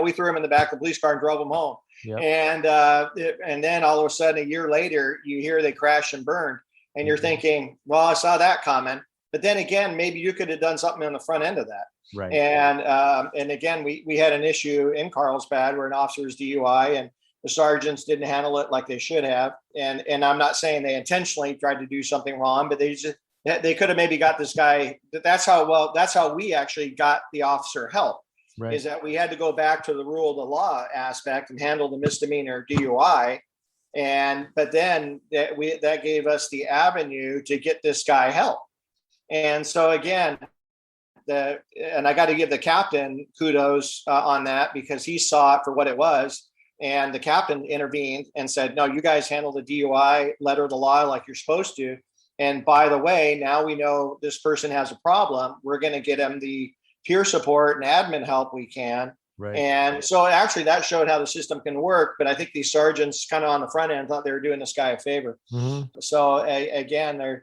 we threw him in the back of the police car and drove him home. Yep. And then all of a sudden, a year later, you hear they crashed and burned, and you're thinking, well, I saw that coming. But then again, maybe you could have done something on the front end of that. Right. And again, we had an issue in Carlsbad where an officer's DUI and the sergeants didn't handle it like they should have. And I'm not saying they intentionally tried to do something wrong, but they could have maybe got this guy. That's how we actually got the officer help. Right. Is that we had to go back to the rule of the law aspect and handle the misdemeanor DUI. But then that gave us the avenue to get this guy help. And so again, and I got to give the captain kudos on that, because he saw it for what it was. And the captain intervened and said, no, you guys handle the DUI letter of the law like you're supposed to. And by the way, now we know this person has a problem. We're going to get him the peer support and admin help we can. Right. And so actually that showed how the system can work. But I think these sergeants kind of on the front end thought they were doing this guy a favor. Mm-hmm. So again,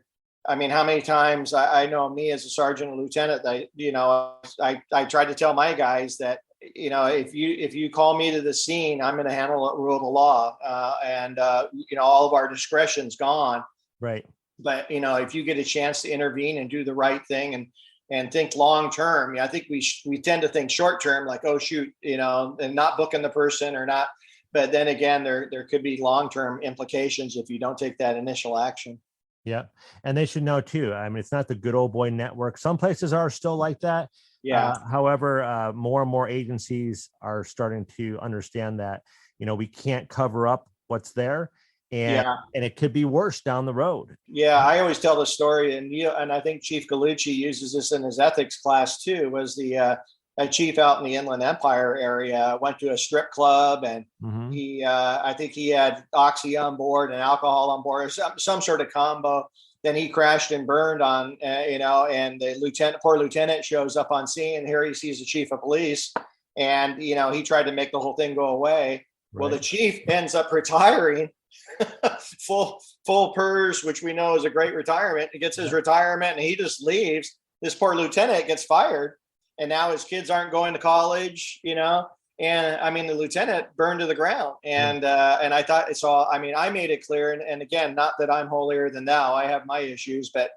I mean, how many times I know me as a sergeant or lieutenant, I tried to tell my guys that, if you call me to the scene, I'm going to handle it, rule of the law. And all of our discretion's gone. Right. But, if you get a chance to intervene and do the right thing and think long term, I think we tend to think short term, like, oh, shoot, and not booking the person or not. But then again, there could be long term implications if you don't take that initial action. Yeah. And they should know too. I mean, it's not the good old boy network. Some places are still like that. Yeah. However, more and more agencies are starting to understand that, we can't cover up what's there, and it could be worse down the road. Yeah. I always tell the story, and I think Chief Gallucci uses this in his ethics class too, was a chief out in the Inland Empire area went to a strip club, and I think he had oxy on board and alcohol on board, or some sort of combo. Then he crashed and burned on, and the poor lieutenant shows up on scene, and here he sees the chief of police, and, he tried to make the whole thing go away. Right. Well, the chief ends up retiring, full PERS, which we know is a great retirement. He gets his retirement and he just leaves. This poor lieutenant gets fired. And now his kids aren't going to college, and I mean, the lieutenant burned to the ground. And I thought it's all, I mean, I made it clear. And again, not that I'm holier than thou, I have my issues, but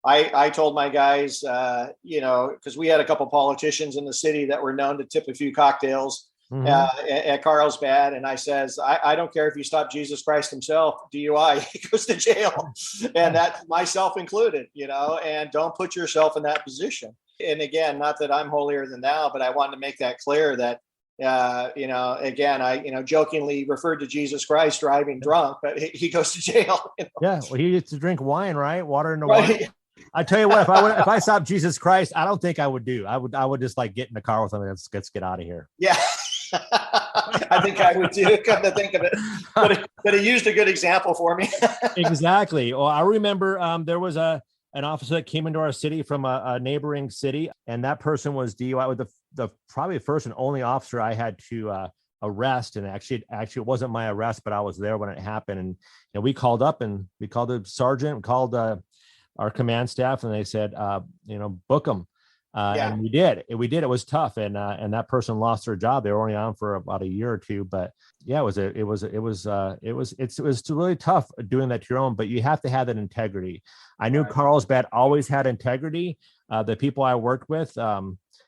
I told my guys, because we had a couple politicians in the city that were known to tip a few cocktails at Carlsbad. And I says, I don't care if you stop Jesus Christ himself, DUI, he goes to jail. And that myself included, and don't put yourself in that position. And again, not that I'm holier than thou, but I wanted to make that clear that, again, I, jokingly referred to Jesus Christ driving drunk, but he goes to jail. Yeah. Well, he gets to drink wine, right? Water in the wine. I tell you what, if I stopped Jesus Christ, I don't think I would do. I would just like get in the car with him and let's get out of here. Yeah. I think I would too, come to think of it. But he used a good example for me. Exactly. Well, I remember there was an officer that came into our city from a neighboring city, and that person was DUI, with the probably first and only officer I had to arrest. And actually it wasn't my arrest, but I was there when it happened. And we called up, and we called the sergeant, called our command staff, and they said, book them. And we did. It was tough, and that person lost their job. They were only on for about a year or two, but yeah, it's really tough doing that to your own. But you have to have that integrity. I knew Carlsbad always had integrity. The people I worked with,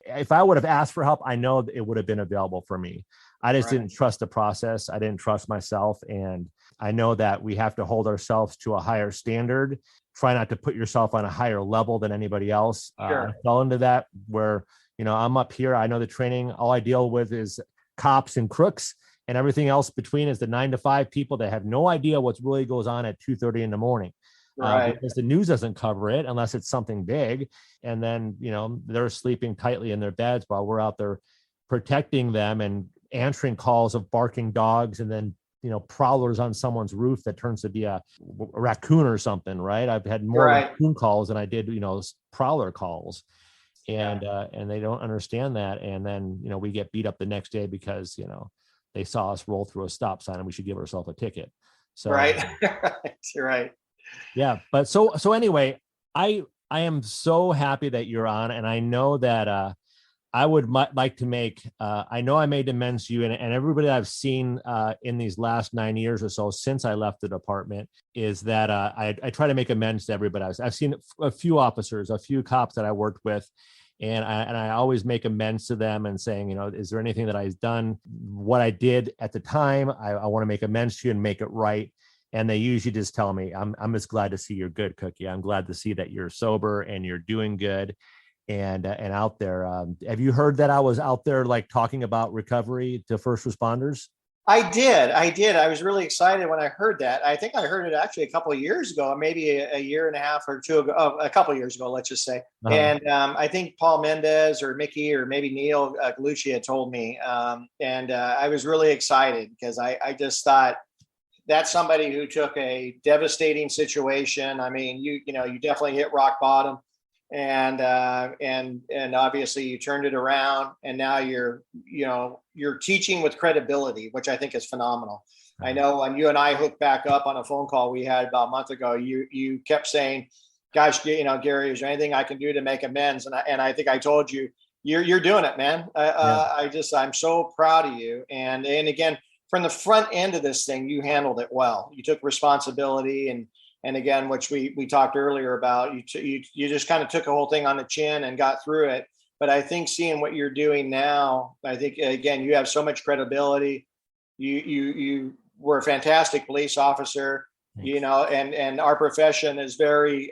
if I would have asked for help, I know it would have been available for me. I just didn't trust the process. I didn't trust myself, and I know that we have to hold ourselves to a higher standard. Try not to put yourself on a higher level than anybody else. I fell into that where, I'm up here. I know the training, all I deal with is cops and crooks, and everything else between is the 9 to 5 people that have no idea what really goes on at 2:30 in the morning. Because the news doesn't cover it unless it's something big. And then, they're sleeping tightly in their beds while we're out there protecting them and answering calls of barking dogs, and then prowlers on someone's roof that turns to be a raccoon or something, right? I've had more raccoon calls than I did, prowler calls, and they don't understand that. And then, we get beat up the next day because, they saw us roll through a stop sign and we should give ourselves a ticket. So, You're right. Yeah. But so anyway, I am so happy that you're on, and I know that, I would like to make, I know I made amends to you and everybody I've seen in these last 9 years or so since I left the department, is that I try to make amends to everybody else. I've seen a few officers, a few cops that I worked with, and I always make amends to them and saying, is there anything that I've done, what I did at the time, I want to make amends to you and make it right. And they usually just tell me, I'm just glad to see you're good, Cookie. I'm glad to see that you're sober and you're doing good. And out there. Have you heard that I was out there like talking about recovery to first responders? I did. I was really excited when I heard that. I think I heard it actually a couple of years ago, maybe a year and a half or two ago, a couple of years ago, let's just say. And I think Paul Mendez or Mickey or maybe Neil Galucci had told me. And I was really excited because I just thought that's somebody who took a devastating situation. I mean, you definitely hit rock bottom. And obviously you turned it around, and now you're teaching with credibility, which I think is phenomenal. I know when you and I hooked back up on a phone call we had about a month ago, you kept saying, gosh, Gary, is there anything I can do to make amends? And I think I told you, you're doing it, man. I'm so proud of you. And again, from the front end of this thing, you handled it well. You took responsibility, and again, which we talked earlier about, you just kind of took the whole thing on the chin and got through it. But I think seeing what you're doing now, I think, again, you have so much credibility. You were a fantastic police officer, and our profession is very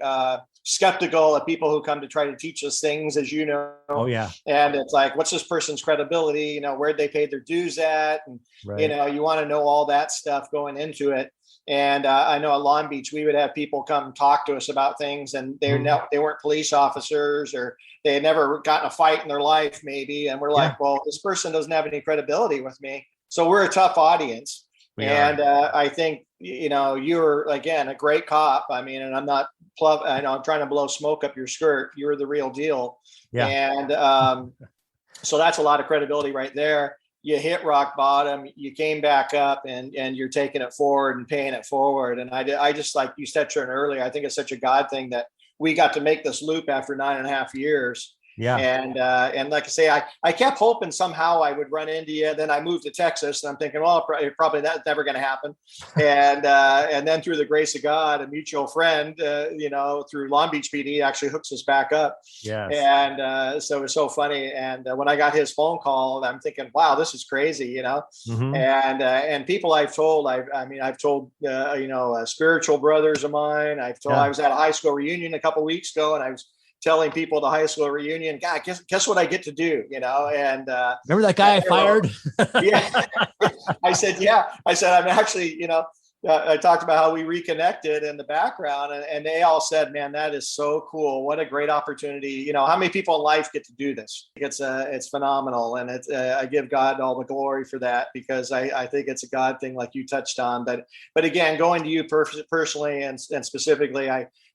skeptical of people who come to try to teach us things, as you know. Oh, yeah. And it's like, what's this person's credibility? Where'd they pay their dues at? And, right. You want to know all that stuff going into it. And I know at Long Beach, we would have people come talk to us about things, and they weren't police officers, or they had never gotten a fight in their life, maybe. And we're like, well, this person doesn't have any credibility with me. So we're a tough audience. I think, you're, again, a great cop. I mean, and I'm not, I'm trying to blow smoke up your skirt. You're the real deal. Yeah. And so that's a lot of credibility right there. You hit rock bottom, you came back up, and you're taking it forward and paying it forward. And I just, like you said earlier, I think it's such a God thing that we got to make this loop after 9.5 years. Yeah. And like I say, I kept hoping somehow I would run into you. Then I moved to Texas, and I'm thinking, well, probably that's never going to happen. And then through the grace of God, a mutual friend, through Long Beach PD, actually hooks us back up. Yeah. And so it was so funny. And when I got his phone call, I'm thinking, wow, this is crazy, Mm-hmm. And people I've told, I've told spiritual brothers of mine. I was at a high school reunion a couple of weeks ago, and I was telling people at the high school reunion, God, guess what I get to do, and remember that guy I fired? Yeah. I said, I'm actually, I talked about how we reconnected in the background, and they all said, man, that is so cool. What a great opportunity. How many people in life get to do this? It's phenomenal. And I give God all the glory for that, because I think it's a God thing, like you touched on. But again, going to you personally and specifically,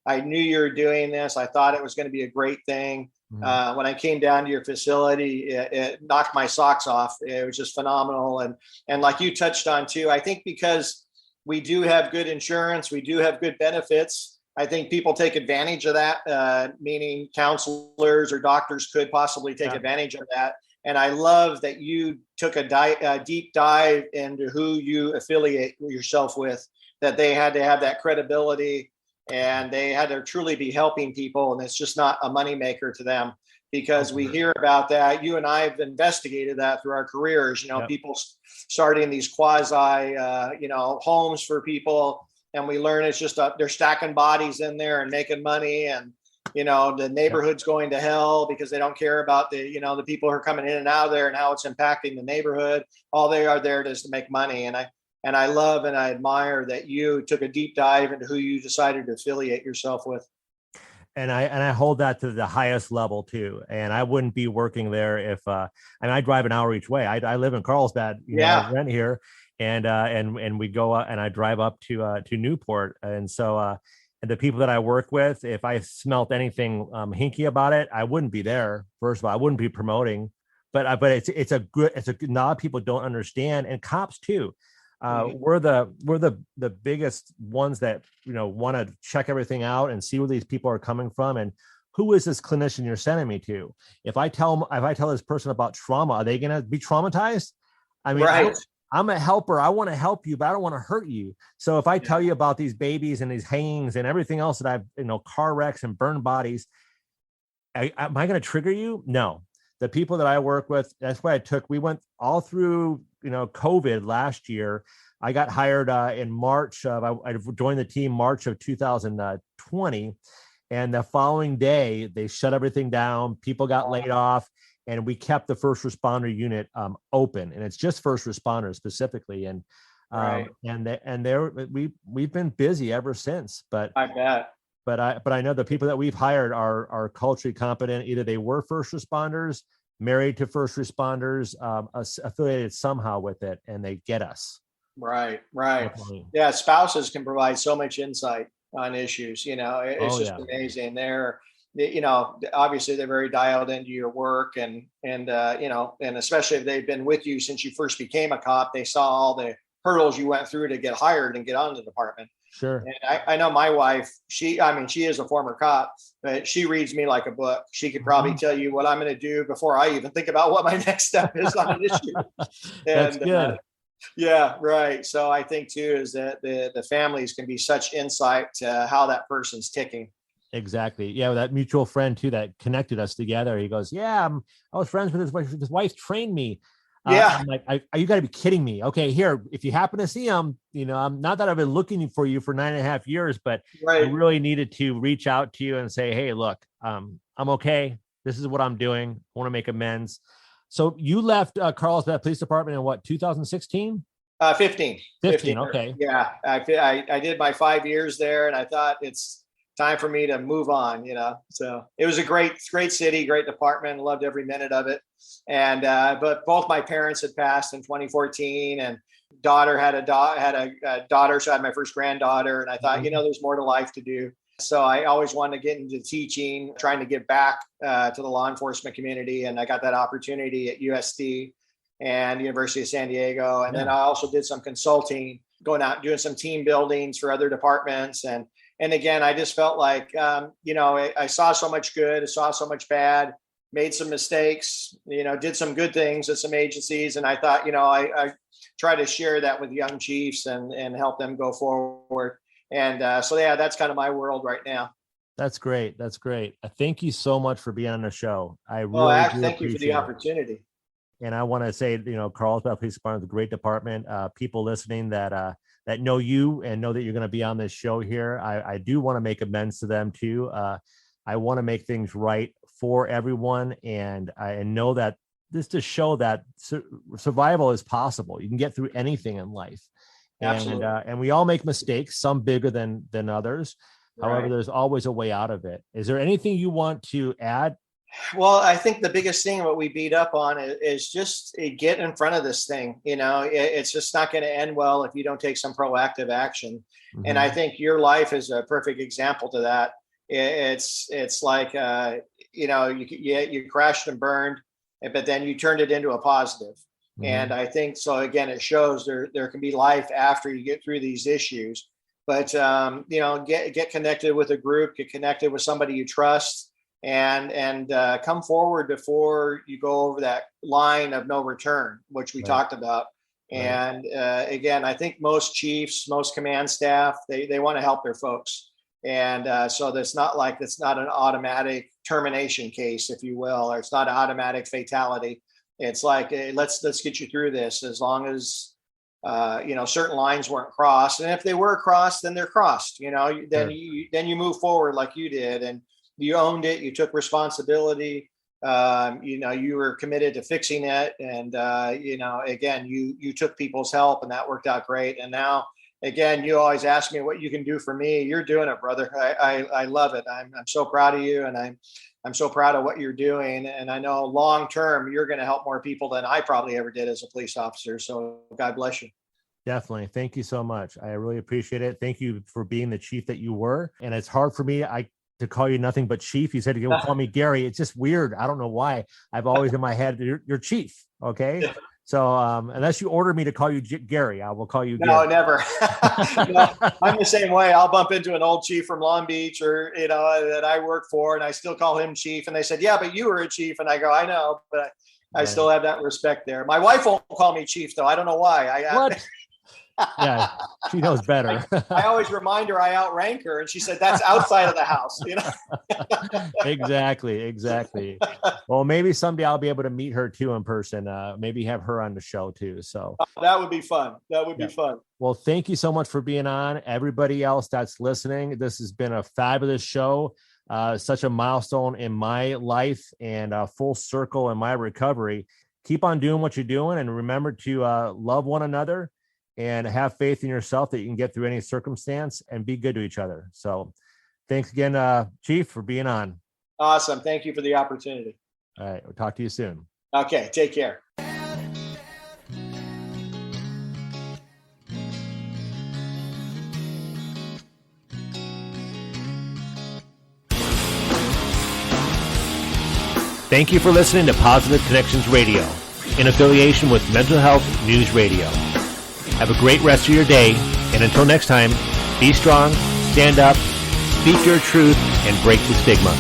I knew you were doing this. I thought it was going to be a great thing. Mm-hmm. When I came down to your facility, it knocked my socks off. It was just phenomenal. And like you touched on too, I think because we do have good insurance, we do have good benefits, I think people take advantage of that, meaning counselors or doctors could possibly take advantage of that. And I love that you took a deep dive into who you affiliate yourself with, that they had to have that credibility, and they had to truly be helping people. And it's just not a moneymaker to them, because we hear about that. You and I have investigated that through our careers, people starting these quasi, homes for people. And we learn it's just they're stacking bodies in there and making money. And, the neighborhood's going to hell because they don't care about the people who are coming in and out of there and how it's impacting the neighborhood. All they are there is to make money. And I love and I admire that you took a deep dive into who you decided to affiliate yourself with. And I hold that to the highest level too. And I wouldn't be working there if I drive an hour each way. I live in Carlsbad, I rent here, and we go and I drive up to Newport. And so and the people that I work with, if I smelt anything hinky about it, I wouldn't be there. First of all, I wouldn't be promoting. But it's a lot of people don't understand, and cops too. We're the biggest ones that want to check everything out and see where these people are coming from, and who is this clinician you're sending me to. If I tell this person about trauma, are they going to be traumatized? I mean, right. I'm a helper. I want to help you, but I don't want to hurt you. So if I tell you about these babies and these hangings and everything else that I've car wrecks and burned bodies, am I going to trigger you? No. The people that I work with, that's why we went all through, COVID last year. I got hired in March I joined the team March of 2020. And the following day, they shut everything down. People got laid off. and we kept the first responder unit open, and it's just first responders specifically. And Right. we've been busy ever since. But I bet. But I know the people that we've hired are culturally competent. Either they were first responders, married to first responders, affiliated somehow with it, and they get us. Right. Right. Definitely. Yeah. Spouses can provide so much insight on issues. It's just amazing. Obviously they're very dialed into your work, and especially if they've been with you since you first became a cop, they saw all the hurdles you went through to get hired and get on the department. Sure. And I know my wife, she is a former cop, but she reads me like a book. She could probably tell you what I'm going to do before I even think about what my next step is on an issue. That's good. Yeah, right. So I think too is that the families can be such insight to how that person's ticking. Exactly. Yeah, that mutual friend too that connected us together. He goes, "Yeah, I was friends with his wife. His wife trained me." Yeah. I'm like, you got to be kidding me. Okay, here, if you happen to see him, I'm not that I've been looking for you for 9.5 years, but right. I really needed to reach out to you and say, hey, look, I'm okay. This is what I'm doing. I want to make amends. So you left Carlsbad Police Department in what, 2016? 15. Okay. Yeah. I did my 5 years there, and I thought it's time for me to move on, so it was a great city, great department. Loved every minute of it. And, but both my parents had passed in 2014, and daughter had a daughter. So I had my first granddaughter, and I thought, there's more to life to do. So I always wanted to get into teaching, trying to give back to the law enforcement community. And I got that opportunity at USD and University of San Diego. And then I also did some consulting, going out, doing some team buildings for other departments. And again, I just felt like, I saw so much good, I saw so much bad, made some mistakes, did some good things at some agencies. And I thought, I try to share that with young chiefs and help them go forward. And so, yeah, that's kind of my world right now. That's great. That's great. Thank you so much for being on the show. I really thank you for the opportunity. And I want to say, Carlsbad Police Department is a great department. People listening that know you and know that you're going to be on this show here, I do want to make amends to them too. I want to make things right for everyone. And I know that this to show that survival is possible. You can get through anything in life. Absolutely. And we all make mistakes, some bigger than others. Right. However, there's always a way out of it. Is there anything you want to add? Well, I think the biggest thing what we beat up on is just get in front of this thing. It's just not going to end well if you don't take some proactive action. Mm-hmm. And I think your life is a perfect example to that. It's like, you crashed and burned, but then you turned it into a positive. Mm-hmm. And I think, so again, it shows there can be life after you get through these issues, but, get connected with a group, get connected with somebody you trust, and come forward before you go over that line of no return, which we talked about. Right. And again, I think most chiefs, most command staff, they want to help their folks. And so it's not an automatic termination case, if you will, or it's not an automatic fatality. It's like, hey, let's get you through this, as long as certain lines weren't crossed. And if they were crossed, then they're crossed. Then you move forward like you did, and you owned it. You took responsibility. You were committed to fixing it. And, again, you took people's help, and that worked out great. And now, again, you always ask me what you can do for me. You're doing it, brother. I love it. I'm so proud of you. And I'm so proud of what you're doing. And I know long-term, you're going to help more people than I probably ever did as a police officer. So God bless you. Definitely. Thank you so much. I really appreciate it. Thank you for being the chief that you were. And it's hard for me to call you nothing but chief. You said you call me Gary. It's just weird. I don't know why. I've always in my head, you're chief. Okay. Yeah. So unless you order me to call you Gary, I will call you Gary. No, never. No, I'm the same way. I'll bump into an old chief from Long Beach or, that I work for, and I still call him chief. And they said, yeah, but you were a chief. And I go, I know, but I still have that respect there. My wife won't call me chief, though. I don't know why. What? Yeah, she knows better. I always remind her I outrank her, and she said that's outside of the house. Exactly. Well, maybe someday I'll be able to meet her too in person. Maybe have her on the show too. So that would be fun. Be fun. Well, thank you so much for being on. Everybody else that's listening, this has been a fabulous show. such a milestone in my life and a full circle in my recovery. Keep on doing what you're doing, and remember to love one another and have faith in yourself that you can get through any circumstance and be good to each other. So thanks again, Chief, for being on. Awesome. Thank you for the opportunity. All right. We'll talk to you soon. Okay. Take care. Thank you for listening to Positive Connections Radio, in affiliation with Mental Health News Radio. Have a great rest of your day, and until next time, be strong, stand up, speak your truth, and break the stigma.